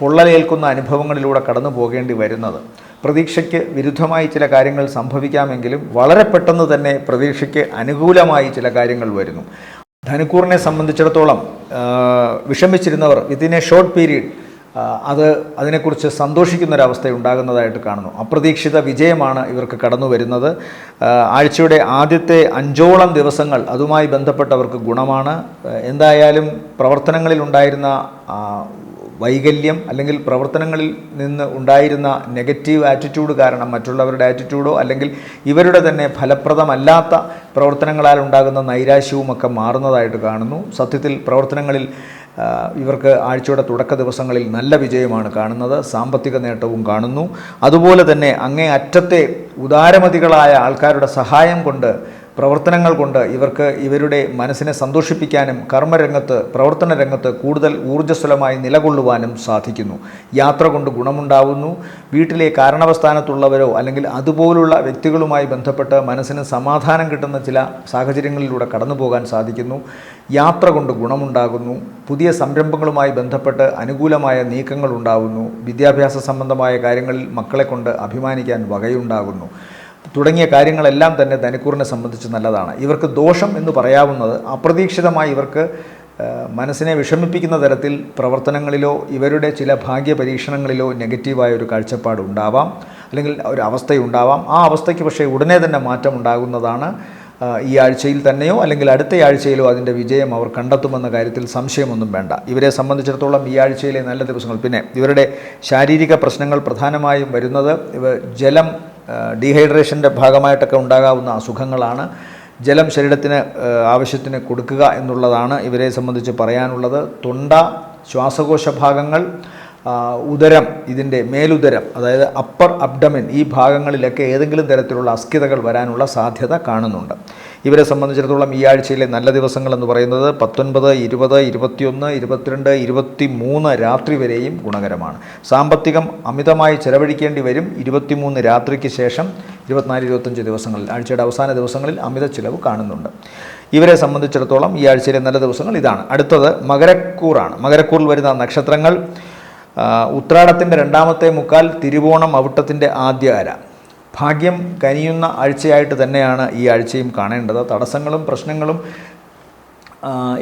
പൊള്ളലേൽക്കുന്ന അനുഭവങ്ങളിലൂടെ കടന്നു പോകേണ്ടി വരുന്നത്. പ്രതീക്ഷയ്ക്ക് വിരുദ്ധമായി ചില കാര്യങ്ങൾ സംഭവിക്കാമെങ്കിലും വളരെ പെട്ടെന്ന് തന്നെ പ്രതീക്ഷയ്ക്ക് അനുകൂലമായി ചില കാര്യങ്ങൾ വരുന്നു. ധനുക്കൂറിനെ സംബന്ധിച്ചിടത്തോളം വിഷമിച്ചിരുന്നവർ വിത്തിൻ എ ഷോർട്ട് പീരീഡ് അതിനെക്കുറിച്ച് സന്തോഷിക്കുന്നൊരവസ്ഥ ഉണ്ടാകുന്നതായിട്ട് കാണുന്നു. അപ്രതീക്ഷിത വിജയമാണ് ഇവർക്ക് കടന്നു വരുന്നത്. ആഴ്ചയുടെ ആദ്യത്തെ 5ഓളം ദിവസങ്ങൾ അതുമായി ബന്ധപ്പെട്ടവർക്ക് ഗുണമാണ്. എന്തായാലും പ്രവർത്തനങ്ങളിലുണ്ടായിരുന്ന വൈകല്യം അല്ലെങ്കിൽ പ്രവർത്തനങ്ങളിൽ നിന്ന് ഉണ്ടായിരുന്ന നെഗറ്റീവ് ആറ്റിറ്റ്യൂഡ് കാരണം മറ്റുള്ളവരുടെ ആറ്റിറ്റ്യൂഡോ അല്ലെങ്കിൽ ഇവരുടെ തന്നെ ഫലപ്രദമല്ലാത്ത പ്രവർത്തനങ്ങളാൽ ഉണ്ടാകുന്ന നൈരാശ്യവുമൊക്കെ മാറുന്നതായിട്ട് കാണുന്നു. സത്യത്തിൽ പ്രവർത്തനങ്ങളിൽ ഇവർക്ക് ആഴ്ചയുടെ തുടക്ക ദിവസങ്ങളിൽ നല്ല വിജയമാണ് കാണുന്നത്. സാമ്പത്തിക നേട്ടവും കാണുന്നു. അതുപോലെ തന്നെ അങ്ങേ അറ്റത്തെ ഉദാരമതികളായ ആൾക്കാരുടെ സഹായം കൊണ്ട് പ്രവർത്തനങ്ങൾ കൊണ്ട് ഇവർക്ക് ഇവരുടെ മനസ്സിനെ സന്തോഷിപ്പിക്കാനും കർമ്മരംഗത്ത് പ്രവർത്തന രംഗത്ത് കൂടുതൽ ഊർജ്ജസ്വലമായി നിലകൊള്ളുവാനും സാധിക്കുന്നു. യാത്ര കൊണ്ട് ഗുണമുണ്ടാവുന്നു. വീട്ടിലെ കാരണവസ്ഥാനത്തുള്ളവരോ അല്ലെങ്കിൽ അതുപോലുള്ള വ്യക്തികളുമായി ബന്ധപ്പെട്ട് മനസ്സിന് സമാധാനം കിട്ടുന്ന ചില സാഹചര്യങ്ങളിലൂടെ കടന്നു പോകാൻ സാധിക്കുന്നു. യാത്ര കൊണ്ട് ഗുണമുണ്ടാകുന്നു. പുതിയ സംരംഭങ്ങളുമായി ബന്ധപ്പെട്ട് അനുകൂലമായ നീക്കങ്ങൾ ഉണ്ടാകുന്നു. വിദ്യാഭ്യാസ സംബന്ധമായ കാര്യങ്ങളിൽ മക്കളെ കൊണ്ട് അഭിമാനിക്കാൻ വകയുണ്ടാകുന്നു. തുടങ്ങിയ കാര്യങ്ങളെല്ലാം തന്നെ ധനുക്കൂറിനെ സംബന്ധിച്ച് നല്ലതാണ്. ഇവർക്ക് ദോഷം എന്ന് പറയാവുന്നത് അപ്രതീക്ഷിതമായി ഇവർക്ക് മനസ്സിനെ വിഷമിപ്പിക്കുന്ന തരത്തിൽ പ്രവർത്തനങ്ങളിലോ ഇവരുടെ ചില ഭാഗ്യ പരീക്ഷണങ്ങളിലോ നെഗറ്റീവായ ഒരു കാഴ്ചപ്പാട് ഉണ്ടാവാം, അല്ലെങ്കിൽ ഒരു അവസ്ഥയുണ്ടാവാം. ആ അവസ്ഥയ്ക്ക് പക്ഷേ ഉടനെ തന്നെ മാറ്റം ഉണ്ടാകുന്നതാണ്. ഈ ആഴ്ചയിൽ തന്നെയോ അല്ലെങ്കിൽ അടുത്ത ആഴ്ചയിലോ അതിൻ്റെ വിജയം അവർ കണ്ടെത്തുമെന്ന കാര്യത്തിൽ സംശയമൊന്നും വേണ്ട. ഇവരെ സംബന്ധിച്ചിടത്തോളം ഈ ആഴ്ചയിലെ നല്ല ദിവസങ്ങൾ, പിന്നെ ഇവരുടെ ശാരീരിക പ്രശ്നങ്ങൾ പ്രധാനമായും വരുന്നത് ജലം ഡീഹൈഡ്രേഷൻ്റെ ഭാഗമായിട്ടൊക്കെ ഉണ്ടാകാവുന്ന അസുഖങ്ങളാണ്. ജലം ശരീരത്തിന് ആവശ്യത്തിന് കൊടുക്കുക എന്നുള്ളതാണ് ഇവരെ സംബന്ധിച്ച് പറയാനുള്ളത്. തൊണ്ട, ശ്വാസകോശ ഭാഗങ്ങൾ, ഉദരം, ഇതിൻ്റെ മേലുദരം, അതായത് അപ്പർ അബ്ഡമിൻ, ഈ ഭാഗങ്ങളിലൊക്കെ ഏതെങ്കിലും തരത്തിലുള്ള അസ്കിതകൾ വരാനുള്ള സാധ്യത കാണുന്നുണ്ട്. ഇവരെ സംബന്ധിച്ചിടത്തോളം ഈ ആഴ്ചയിലെ നല്ല ദിവസങ്ങൾ എന്ന് പറയുന്നത് 19, 20, 21, 22, 23 രാത്രി വരെയും ഗുണകരമാണ്. സാമ്പത്തികം അമിതമായി ചെലവഴിക്കേണ്ടി വരും 23 രാത്രിക്ക് ശേഷം. 24, 25 ദിവസങ്ങളിൽ, ആഴ്ചയുടെ അവസാന ദിവസങ്ങളിൽ അമിത ചിലവ് കാണുന്നുണ്ട്. ഇവരെ സംബന്ധിച്ചിടത്തോളം ഈ ആഴ്ചയിലെ നല്ല ദിവസങ്ങൾ ഇതാണ്. അടുത്തത് മകരക്കൂറാണ്. മകരക്കൂറിൽ വരുന്ന നക്ഷത്രങ്ങൾ ഉത്രാടത്തിൻ്റെ 2ാമത്തെ മുക്കാൽ, തിരുവോണം അവിട്ടത്തിൻ്റെ ആദ്യ അര. ഭാഗ്യം കനിയുന്ന ആഴ്ചയായിട്ട് തന്നെയാണ് ഈ ആഴ്ചയും കാണേണ്ടത്. തടസ്സങ്ങളും പ്രശ്നങ്ങളും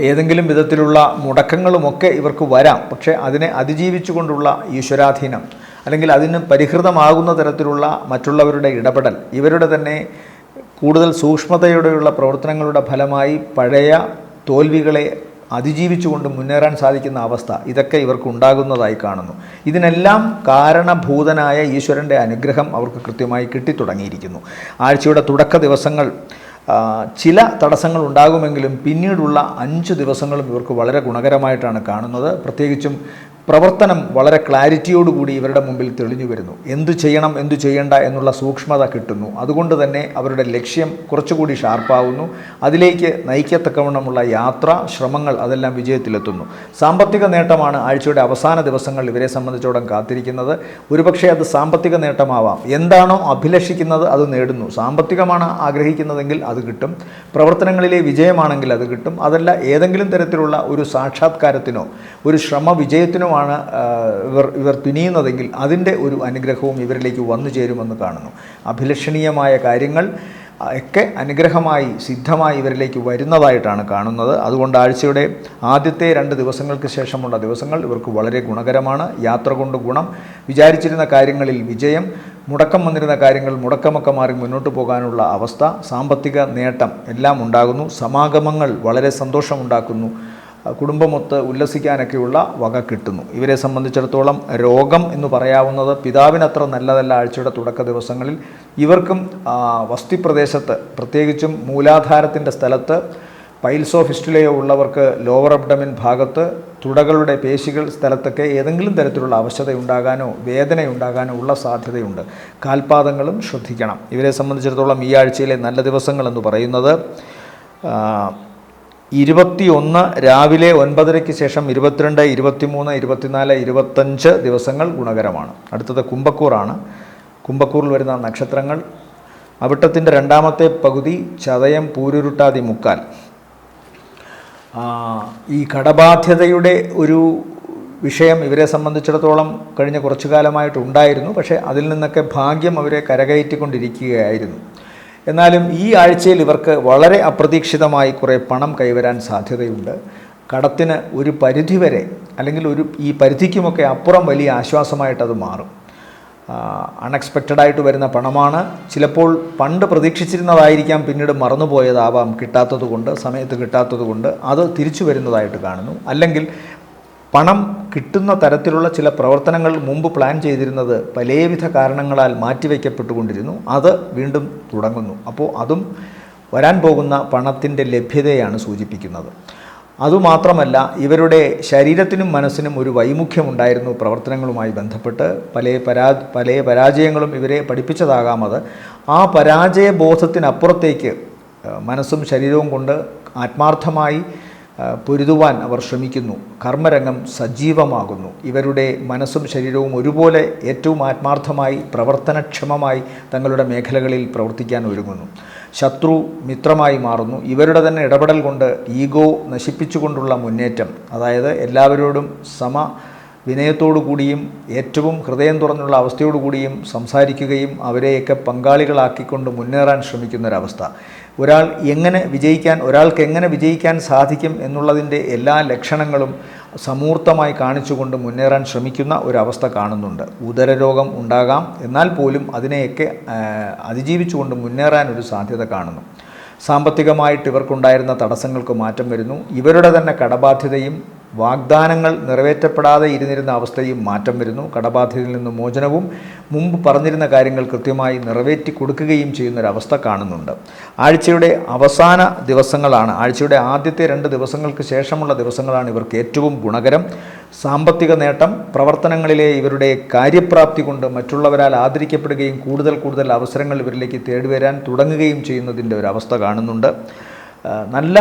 ഏതെങ്കിലും വിധത്തിലുള്ള മുടക്കങ്ങളുമൊക്കെ ഇവർക്ക് വരാം. പക്ഷേ അതിനെ അതിജീവിച്ചുകൊണ്ടുള്ള ഈശ്വരാധീനം, അല്ലെങ്കിൽ അതിന് പരിഹൃതമാകുന്ന തരത്തിലുള്ള മറ്റുള്ളവരുടെ ഇടപെടൽ, ഇവരുടെ തന്നെ കൂടുതൽ സൂക്ഷ്മതയോടെയുള്ള പ്രവർത്തനങ്ങളുടെ ഫലമായി പഴയ തോൽവികളെ അതിജീവിച്ചുകൊണ്ട് മുന്നേറാൻ സാധിക്കുന്ന അവസ്ഥ, ഇതൊക്കെ ഇവർക്ക് ഉണ്ടാകുന്നതായി കാണുന്നു. ഇതിനെല്ലാം കാരണഭൂതനായ ഈശ്വരൻ്റെ അനുഗ്രഹം അവർക്ക് കൃത്യമായി കിട്ടിത്തുടങ്ങിയിരിക്കുന്നു. ആഴ്ചയുടെ തുടക്ക ദിവസങ്ങൾ ചില തടസ്സങ്ങൾ ഉണ്ടാകുമെങ്കിലും പിന്നീടുള്ള 5 ദിവസങ്ങളും ഇവർക്ക് വളരെ ഗുണകരമായിട്ടാണ് കാണുന്നത്. പ്രത്യേകിച്ചും പ്രവർത്തനം വളരെ ക്ലാരിറ്റിയോടുകൂടി ഇവരുടെ മുമ്പിൽ തെളിഞ്ഞു വരുന്നു. എന്തു ചെയ്യണം, എന്തു ചെയ്യേണ്ട എന്നുള്ള സൂക്ഷ്മത കിട്ടുന്നു. അതുകൊണ്ട് തന്നെ അവരുടെ ലക്ഷ്യം കുറച്ചുകൂടി ഷാർപ്പാവുന്നു. അതിലേക്ക് നയിക്കത്തക്കവണ്ണമുള്ള യാത്ര, ശ്രമങ്ങൾ, അതെല്ലാം വിജയത്തിലെത്തുന്നു. സാമ്പത്തിക നേട്ടമാണ് ആഴ്ചയുടെ അവസാന ദിവസങ്ങൾ ഇവരെ സംബന്ധിച്ചോളം കാത്തിരിക്കുന്നത്. ഒരുപക്ഷെ അത് സാമ്പത്തിക നേട്ടമാവാം. എന്താണോ അഭിലഷിക്കുന്നത് അത് നേടുന്നു. സാമ്പത്തികമാണ് ആഗ്രഹിക്കുന്നതെങ്കിൽ അത് കിട്ടും. പ്രവർത്തനങ്ങളിലെ വിജയമാണെങ്കിൽ അത് കിട്ടും. അതല്ല, ഏതെങ്കിലും തരത്തിലുള്ള ഒരു സാക്ഷാത്കാരത്തിനോ ഒരു ശ്രമ വിജയത്തിനോ ഇവർ തുനിയുന്നതെങ്കിൽ അതിൻ്റെ ഒരു അനുഗ്രഹവും ഇവരിലേക്ക് വന്നു ചേരുമെന്ന് കാണുന്നു. അഭിലഷണീയമായ കാര്യങ്ങൾ ഒക്കെ അനുഗ്രഹമായി സിദ്ധമായി ഇവരിലേക്ക് വരുന്നതായിട്ടാണ് കാണുന്നത്. അതുകൊണ്ട് ആഴ്ചയുടെ ആദ്യത്തെ 2 ദിവസങ്ങൾക്ക് ശേഷമുള്ള ദിവസങ്ങൾ ഇവർക്ക് വളരെ ഗുണകരമാണ്. യാത്ര കൊണ്ട് ഗുണം, വിചാരിച്ചിരുന്ന കാര്യങ്ങളിൽ വിജയം, മുടക്കം വന്നിരുന്ന കാര്യങ്ങൾ മുടക്കമൊക്കെ മാറി മുന്നോട്ട് പോകാനുള്ള അവസ്ഥ, സാമ്പത്തിക നേട്ടം എല്ലാം ഉണ്ടാകുന്നു. സമാഗമങ്ങൾ വളരെ സന്തോഷമുണ്ടാക്കുന്നു. കുടുംബമൊത്ത് ഉല്ലസിക്കാനൊക്കെയുള്ള വക കിട്ടുന്നു. ഇവരെ സംബന്ധിച്ചിടത്തോളം രോഗം എന്ന് പറയാവുന്നത് പിതാവിനത്ര നല്ലതല്ല. ആഴ്ചയുടെ തുടക്ക ദിവസങ്ങളിൽ ഇവർക്കും വസ്തിപ്രദേശത്ത്, പ്രത്യേകിച്ചും മൂലാധാരത്തിൻ്റെ സ്ഥലത്ത് പൈൽസോ ഫിസ്റ്റുലയോ ഉള്ളവർക്ക് ലോവർ അബ്ഡമിൻ ഭാഗത്ത് തുടകളുടെ പേശികൾ സ്ഥലത്തൊക്കെ ഏതെങ്കിലും തരത്തിലുള്ള അവശതയുണ്ടാകാനോ വേദനയുണ്ടാകാനോ ഉള്ള സാധ്യതയുണ്ട്. കാൽപാദങ്ങളും ശ്രദ്ധിക്കണം. ഇവരെ സംബന്ധിച്ചിടത്തോളം ഈ ആഴ്ചയിലെ നല്ല ദിവസങ്ങളെന്ന് പറയുന്നത് 21 രാവിലെ 9:30 ശേഷം 22, 23, 24, 25 ദിവസങ്ങൾ ഗുണകരമാണ്. അടുത്തത് കുംഭക്കൂറാണ്. കുംഭക്കൂറിൽ വരുന്ന നക്ഷത്രങ്ങൾ അവിട്ടത്തിൻ്റെ 2ാമത്തെ പകുതി, ചതയം, പൂരുരുട്ടാതി മുക്കാൽ. ഈ കടബാധ്യതയുടെ ഒരു വിഷയം ഇവരെ സംബന്ധിച്ചിടത്തോളം കഴിഞ്ഞ കുറച്ചു കാലമായിട്ടുണ്ടായിരുന്നു. പക്ഷേ അതിൽ നിന്നൊക്കെ ഭാഗ്യം അവരെ കരകയറ്റിക്കൊണ്ടിരിക്കുകയായിരുന്നു. എന്നാലും ഈ ആഴ്ചയിൽ ഇവർക്ക് വളരെ അപ്രതീക്ഷിതമായി കുറേ പണം കൈവരാൻ സാധ്യതയുണ്ട്. കടത്തിന് ഒരു പരിധിവരെ, അല്ലെങ്കിൽ ഈ പരിധിക്കുമൊക്കെ അപ്പുറം വലിയ ആശ്വാസമായിട്ടത് മാറും. അൺഎക്സ്പെക്റ്റഡായിട്ട് വരുന്ന പണമാണ്. ചിലപ്പോൾ പണ്ട് പ്രതീക്ഷിച്ചിരുന്നതായിരിക്കാം, പിന്നീട് മറന്നുപോയതാവാം, കിട്ടാത്തതുകൊണ്ട്, സമയത്ത് കിട്ടാത്തതുകൊണ്ട് അത് തിരിച്ചു വരുന്നതായിട്ട് കാണുന്നു. അല്ലെങ്കിൽ പണം കിട്ടുന്ന തരത്തിലുള്ള ചില പ്രവർത്തനങ്ങൾ മുമ്പ് പ്ലാൻ ചെയ്തിരുന്നത് പലവിധ കാരണങ്ങളാൽ മാറ്റിവെക്കപ്പെട്ടുകൊണ്ടിരുന്നു. അത് വീണ്ടും തുടങ്ങുന്നു. അപ്പോൾ അതും വരാൻ പോകുന്ന പണത്തിൻ്റെ ലഭ്യതയാണ് സൂചിപ്പിക്കുന്നത്. അതുമാത്രമല്ല, ഇവരുടെ ശരീരത്തിനും മനസ്സിനും ഒരു വൈമുഖ്യമുണ്ടായിരുന്നു പ്രവർത്തനങ്ങളുമായി ബന്ധപ്പെട്ട്. പല പരാജയങ്ങളും ഇവരെ പഠിപ്പിച്ചതാകാം. അത് ആ പരാജയബോധത്തിനപ്പുറത്തേക്ക് മനസ്സും ശരീരവും കൊണ്ട് ആത്മാർത്ഥമായി പൊരുതുവാൻ അവർ ശ്രമിക്കുന്നു. കർമ്മരംഗം സജീവമാകുന്നു. ഇവരുടെ മനസ്സും ശരീരവും ഒരുപോലെ ഏറ്റവും ആത്മാർത്ഥമായി പ്രവർത്തനക്ഷമമായി തങ്ങളുടെ മേഖലകളിൽ പ്രവർത്തിക്കാൻ ഒരുങ്ങുന്നു. ശത്രു മിത്രമായി മാറുന്നു. ഇവരുടെ തന്നെ ഇടപെടൽ കൊണ്ട് ഈഗോ നശിപ്പിച്ചുകൊണ്ടുള്ള മുന്നേറ്റം, അതായത് എല്ലാവരോടും വിനയത്തോടു കൂടിയും ഏറ്റവും ഹൃദയം തുറന്നുള്ള അവസ്ഥയോടു കൂടിയും സംസാരിക്കുകയും അവരെയൊക്കെ പങ്കാളികളാക്കിക്കൊണ്ട് മുന്നേറാൻ ശ്രമിക്കുന്നൊരവസ്ഥ. ഒരാൾക്ക് എങ്ങനെ വിജയിക്കാൻ സാധിക്കും എന്നുള്ളതിൻ്റെ എല്ലാ ലക്ഷണങ്ങളും സമൂർത്തമായി കാണിച്ചുകൊണ്ട് മുന്നേറാൻ ശ്രമിക്കുന്ന ഒരവസ്ഥ കാണുന്നുണ്ട്. ഉദരരോഗം ഉണ്ടാകാം, എന്നാൽ പോലും അതിനെയൊക്കെ അതിജീവിച്ചുകൊണ്ട് മുന്നേറാൻ ഒരു സാധ്യത കാണുന്നു. സാമ്പത്തികമായിട്ട് ഇവർക്കുണ്ടായിരുന്ന തടസ്സങ്ങൾക്ക് മാറ്റം വരുന്നു. ഇവരുടെ തന്നെ കടബാധ്യതയും വാഗ്ദാനങ്ങൾ നിറവേറ്റപ്പെടാതെ ഇരുന്നിരുന്ന അവസ്ഥയും മാറ്റം വരുന്നു. കടബാധ്യതയിൽ നിന്ന് മോചനവും മുമ്പ് പറഞ്ഞിരുന്ന കാര്യങ്ങൾ കൃത്യമായി നിറവേറ്റി കൊടുക്കുകയും ചെയ്യുന്നൊരവസ്ഥ കാണുന്നുണ്ട്. ആഴ്ചയുടെ അവസാന ദിവസങ്ങളാണ്, ആഴ്ചയുടെ ആദ്യത്തെ 2 ദിവസങ്ങൾക്ക് ശേഷമുള്ള ദിവസങ്ങളാണ് ഇവർക്ക് ഏറ്റവും ഗുണകരം. സാമ്പത്തിക നേട്ടം, പ്രവർത്തനങ്ങളിലെ ഇവരുടെ കാര്യപ്രാപ്തി കൊണ്ട് മറ്റുള്ളവരാൽ ആദരിക്കപ്പെടുകയും കൂടുതൽ അവസരങ്ങൾ ഇവരിലേക്ക് തേടിവരാൻ തുടങ്ങുകയും ചെയ്യുന്നതിൻ്റെ ഒരവസ്ഥ കാണുന്നുണ്ട്. നല്ല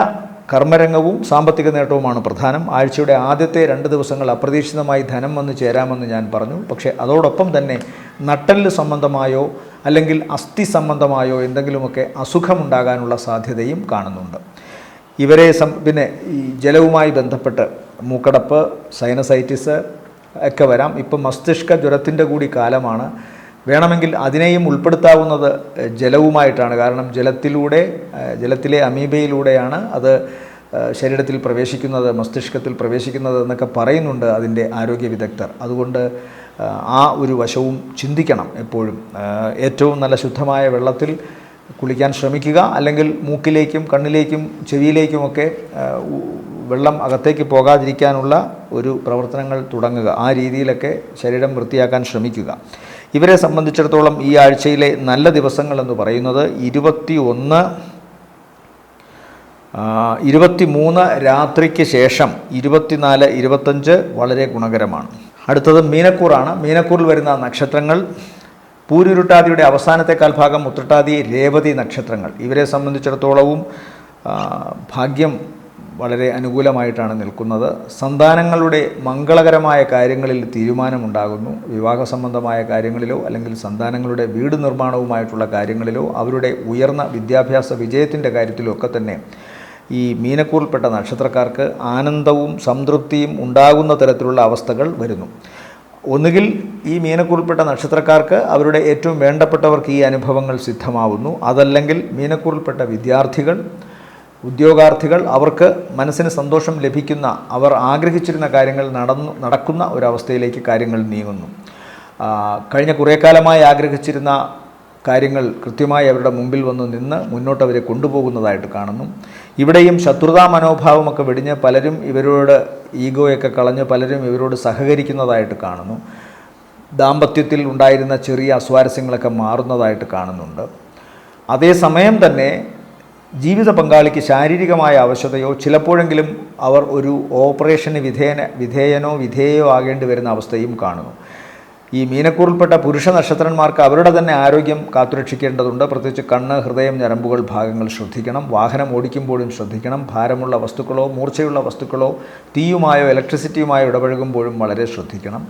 കർമ്മരംഗവും സാമ്പത്തിക നേട്ടവുമാണ് പ്രധാനം. ആഴ്ചയുടെ ആദ്യത്തെ 2 ദിവസങ്ങൾ അപ്രതീക്ഷിതമായി ധനം വന്ന് ചേരാമെന്ന് ഞാൻ പറഞ്ഞു. പക്ഷേ അതോടൊപ്പം തന്നെ നട്ടെല്ല് സംബന്ധമായോ അല്ലെങ്കിൽ അസ്ഥി സംബന്ധമായോ എന്തെങ്കിലുമൊക്കെ അസുഖമുണ്ടാകാനുള്ള സാധ്യതയും കാണുന്നുണ്ട്. ഇവരെ പിന്നെ ഈ ജലവുമായി ബന്ധപ്പെട്ട് മൂക്കടപ്പ്, സൈനസൈറ്റിസ് ഒക്കെ വരാം. ഇപ്പം മസ്തിഷ്ക ജ്വരത്തിൻ്റെ കൂടി കാലമാണ്. വേണമെങ്കിൽ അതിനെയും ഉൾപ്പെടുത്താവുന്നത് ജലവുമായിട്ടാണ്. കാരണം ജലത്തിലെ അമീബയിലൂടെയാണ് അത് ശരീരത്തിൽ പ്രവേശിക്കുന്നത്, മസ്തിഷ്കത്തിൽ പ്രവേശിക്കുന്നത് എന്നൊക്കെ പറയുന്നുണ്ട് അതിൻ്റെ ആരോഗ്യ വിദഗ്ധർ. അതുകൊണ്ട് ആ ഒരു വശവും ചിന്തിക്കണം എപ്പോഴും. ഏറ്റവും നല്ല ശുദ്ധമായ വെള്ളത്തിൽ കുളിക്കാൻ ശ്രമിക്കുക, അല്ലെങ്കിൽ മൂക്കിലേക്കും കണ്ണിലേക്കും ചെവിയിലേക്കുമൊക്കെ വെള്ളം അകത്തേക്ക് പോകാതിരിക്കാനുള്ള ഒരു പ്രവർത്തനങ്ങൾ തുടങ്ങുക. ആ രീതിയിലൊക്കെ ശരീരം വൃത്തിയാക്കാൻ ശ്രമിക്കുക. ഇവരെ സംബന്ധിച്ചിടത്തോളം ഈ ആഴ്ചയിലെ നല്ല ദിവസങ്ങളെന്ന് പറയുന്നത് 21, 23 രാത്രിക്ക് ശേഷം 24, 25 വളരെ ഗുണകരമാണ്. അടുത്തത് മീനക്കൂറാണ്. മീനക്കൂറിൽ വരുന്ന നക്ഷത്രങ്ങൾ പൂരുരുട്ടാതിയുടെ അവസാനത്തെ കാൽഭാഗം, ഉത്രട്ടാതി, രേവതി നക്ഷത്രങ്ങൾ. ഇവരെ സംബന്ധിച്ചിടത്തോളവും ഭാഗ്യം വളരെ അനുകൂലമായിട്ടുമാണ് നിൽക്കുന്നത്. സന്താനങ്ങളുടെ മംഗളകരമായ കാര്യങ്ങളിൽ തീരുമാനമുണ്ടാകുന്നു. വിവാഹ സംബന്ധമായ കാര്യങ്ങളിലോ അല്ലെങ്കിൽ സന്താനങ്ങളുടെ വീട് നിർമ്മാണവുമായിട്ടുള്ള കാര്യങ്ങളിലോ അവരുടെ ഉയർന്ന വിദ്യാഭ്യാസ വിജയത്തിൻ്റെ കാര്യത്തിലോ ഒക്കെ തന്നെ ഈ മീനക്കൂറിൽപ്പെട്ട നക്ഷത്രക്കാർക്ക് ആനന്ദവും സംതൃപ്തിയും ഉണ്ടാകുന്ന തരത്തിലുള്ള അവസ്ഥകൾ വരുന്നു. ഒന്നുകിൽ ഈ മീനക്കൂറിൽപ്പെട്ട നക്ഷത്രക്കാർക്ക് അവരുടെ ഏറ്റവും വേണ്ടപ്പെട്ടവർക്ക് ഈ അനുഭവങ്ങൾ സിദ്ധമാവുന്നു. അതല്ലെങ്കിൽ മീനക്കൂറിൽപ്പെട്ട വിദ്യാർത്ഥികൾ, ഉദ്യോഗാർത്ഥികൾ, അവർക്ക് മനസ്സിന് സന്തോഷം ലഭിക്കുന്ന, അവർ ആഗ്രഹിച്ചിരുന്ന കാര്യങ്ങൾ നടക്കുന്ന ഒരവസ്ഥയിലേക്ക് കാര്യങ്ങൾ നീങ്ങുന്നു. കഴിഞ്ഞ കുറേ കാലമായി ആഗ്രഹിച്ചിരുന്ന കാര്യങ്ങൾ കൃത്യമായി അവരുടെ മുമ്പിൽ വന്ന് നിന്ന് മുന്നോട്ട് അവരെ കൊണ്ടുപോകുന്നതായിട്ട് കാണുന്നു. ഇവിടെയും ശത്രുതാ മനോഭാവമൊക്കെ വെടിഞ്ഞ് പലരും ഇവരോട് ഈഗോയൊക്കെ കളഞ്ഞ് പലരും ഇവരോട് സഹകരിക്കുന്നതായിട്ട് കാണുന്നു. ദാമ്പത്യത്തിൽ ഉണ്ടായിരുന്ന ചെറിയ അസ്വാരസ്യങ്ങളൊക്കെ മാറുന്നതായിട്ട് കാണുന്നുണ്ട്. അതേസമയം തന്നെ ജീവിത പങ്കാളിക്ക് ശാരീരികമായ അവശതയോ ചിലപ്പോഴെങ്കിലും അവർ ഒരു ഓപ്പറേഷന് വിധേയയോ ആകേണ്ടി വരുന്ന അവസ്ഥയും കാണുന്നു. ഈ മീനക്കൂറിൽപ്പെട്ട പുരുഷ നക്ഷത്രന്മാർക്ക് അവരുടെ തന്നെ ആരോഗ്യം കാത്തുരക്ഷിക്കേണ്ടതുണ്ട്. പ്രത്യേകിച്ച് കണ്ണ്, ഹൃദയം, ഞരമ്പുകൾ ഭാഗങ്ങൾ ശ്രദ്ധിക്കണം. വാഹനം ഓടിക്കുമ്പോഴും ശ്രദ്ധിക്കണം. ഭാരമുള്ള വസ്തുക്കളോ മൂർച്ചയുള്ള വസ്തുക്കളോ തീയുമായോ ഇലക്ട്രിസിറ്റിയുമായോ ഇടപഴകുമ്പോഴും വളരെ ശ്രദ്ധിക്കണം.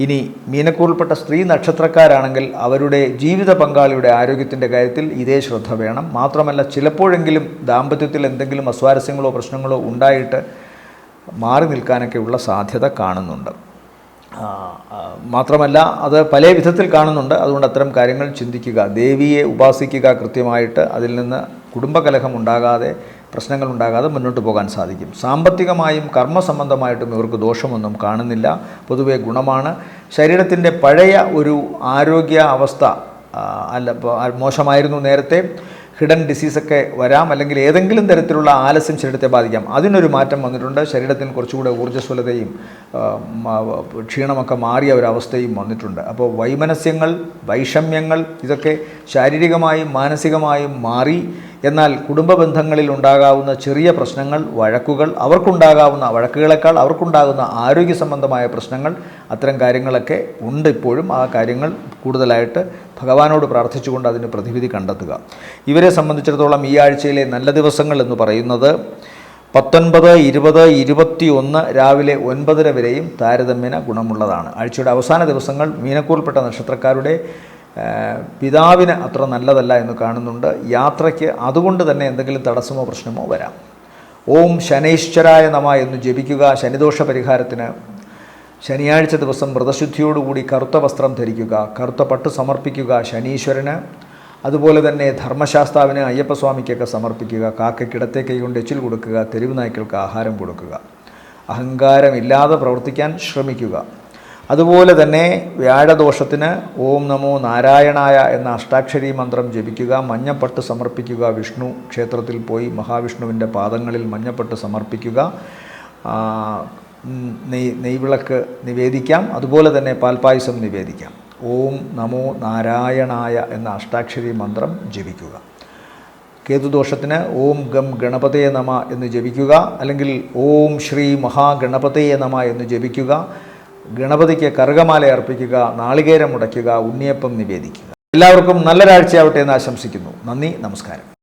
ഇനി മീനക്കൂറിൽപ്പെട്ട സ്ത്രീ നക്ഷത്രക്കാരാണെങ്കിൽ അവരുടെ ജീവിത പങ്കാളിയുടെ ആരോഗ്യത്തിൻ്റെ കാര്യത്തിൽ ഇതേ ശ്രദ്ധ വേണം. മാത്രമല്ല ചിലപ്പോഴെങ്കിലും ദാമ്പത്യത്തിൽ എന്തെങ്കിലും അസ്വാരസ്യങ്ങളോ പ്രശ്നങ്ങളോ ഉണ്ടായിട്ട് മാറി നിൽക്കാനൊക്കെയുള്ള സാധ്യത കാണുന്നുണ്ട്. മാത്രമല്ല അത് പല വിധത്തിൽ കാണുന്നുണ്ട്. അതുകൊണ്ട് അത്തരം കാര്യങ്ങൾ ചിന്തിക്കുക, ദേവിയെ ഉപാസിക്കുക കൃത്യമായിട്ട്. അതിൽ നിന്ന് കുടുംബകലഹം ഉണ്ടാകാതെ, പ്രശ്നങ്ങൾ ഉണ്ടാകാതെ മുന്നോട്ട് പോകാൻ സാധിക്കും. സാമ്പത്തികമായും കർമ്മസംബന്ധമായിട്ടും ഇവർക്ക് ദോഷമൊന്നും കാണുന്നില്ല. പൊതുവെ ഗുണമാണ്. ശരീരത്തിൻ്റെ പഴയ ഒരു ആരോഗ്യ അവസ്ഥ മോശമായിരുന്നു നേരത്തെ. ഹിഡൻ ഡിസീസൊക്കെ വരാം, അല്ലെങ്കിൽ ഏതെങ്കിലും തരത്തിലുള്ള ആലസ്യം ശരീരത്തെ ബാധിക്കാം. അതിനൊരു മാറ്റം വന്നിട്ടുണ്ട്. ശരീരത്തിന് കുറച്ചുകൂടെ ഊർജ്ജസ്വലതയും ക്ഷീണമൊക്കെ മാറിയ ഒരവസ്ഥയും വന്നിട്ടുണ്ട്. അപ്പോൾ വൈമനസ്യങ്ങൾ, വൈഷമ്യങ്ങൾ ഇതൊക്കെ ശാരീരികമായും മാനസികമായും മാറി എന്നാൽ കുടുംബ ബന്ധങ്ങളിൽ ഉണ്ടാകാവുന്ന ചെറിയ പ്രശ്നങ്ങൾ, വഴക്കുകൾ, അവർക്കുണ്ടാകാവുന്ന വഴക്കുകളെക്കാൾ അവർക്കുണ്ടാകുന്ന ആരോഗ്യ സംബന്ധമായ പ്രശ്നങ്ങൾ, അത്തരം കാര്യങ്ങളൊക്കെ ഉണ്ട് ഇപ്പോഴും. ആ കാര്യങ്ങൾ കൂടുതലായിട്ട് ഭഗവാനോട് പ്രാർത്ഥിച്ചുകൊണ്ട് അതിന് പ്രതിവിധി കണ്ടെത്തുക. ഇവരെ സംബന്ധിച്ചിടത്തോളം ഈ ആഴ്ചയിലെ നല്ല ദിവസങ്ങൾ എന്ന് പറയുന്നത് 19, 20, 21 രാവിലെ 9:30 വരെയും താരതമ്യേന ഗുണമുള്ളതാണ്. ആഴ്ചയുടെ അവസാന ദിവസങ്ങൾ മീനക്കൂറിൽപ്പെട്ട നക്ഷത്രക്കാരുടെ പിതാവിന് അത്ര നല്ലതല്ല എന്ന് കാണുന്നുണ്ട്. യാത്രയ്ക്ക് അതുകൊണ്ട് തന്നെ എന്തെങ്കിലും തടസ്സമോ പ്രശ്നമോ വരാം. ഓം ശനൈശ്വരായ നമ എന്ന് ജപിക്കുക. ശനിദോഷ പരിഹാരത്തിന് ശനിയാഴ്ച ദിവസം വ്രതശുദ്ധിയോടുകൂടി കറുത്ത വസ്ത്രം ധരിക്കുക, കറുത്ത പട്ട് സമർപ്പിക്കുക ശനീശ്വരന്. അതുപോലെ തന്നെ ധർമ്മശാസ്താവിന്, അയ്യപ്പസ്വാമിക്കൊക്കെ സമർപ്പിക്കുക. കാക്കയ്ക്ക് ഇടത്തെ കൈ കൊണ്ട് എച്ചിൽ കൊടുക്കുക. തെരുവ് നായ്ക്കൾക്ക് ആഹാരം കൊടുക്കുക. അഹങ്കാരമില്ലാതെ പ്രവർത്തിക്കാൻ ശ്രമിക്കുക. അതുപോലെ തന്നെ വ്യാഴദോഷത്തിന് ഓം നമോ നാരായണായ എന്ന അഷ്ടാക്ഷരി മന്ത്രം ജപിക്കുക. മഞ്ഞപ്പട്ട് സമർപ്പിക്കുക. വിഷ്ണു ക്ഷേത്രത്തിൽ പോയി മഹാവിഷ്ണുവിൻ്റെ പാദങ്ങളിൽ മഞ്ഞപ്പട്ട് സമർപ്പിക്കുക. നെയ്വിളക്ക് നിവേദിക്കാം. അതുപോലെ തന്നെ പാൽപ്പായസം നിവേദിക്കാം. ഓം നമോ നാരായണായ എന്ന അഷ്ടാക്ഷരി മന്ത്രം ജപിക്കുക. കേതുദോഷത്തിന് ഓം ഗം ഗണപതയെ നമ എന്ന് ജപിക്കുക. അല്ലെങ്കിൽ ഓം ശ്രീ മഹാഗണപതയെ നമ എന്ന് ജപിക്കുക. ഗണപതിക്ക് കറുകമാല അർപ്പിക്കുക. നാളികേരം മുടയ്ക്കുക. ഉണ്ണിയപ്പം നിവേദിക്കുക. എല്ലാവർക്കും നല്ലൊരാഴ്ചയാവട്ടെ എന്ന് ആശംസിക്കുന്നു. നന്ദി, നമസ്കാരം.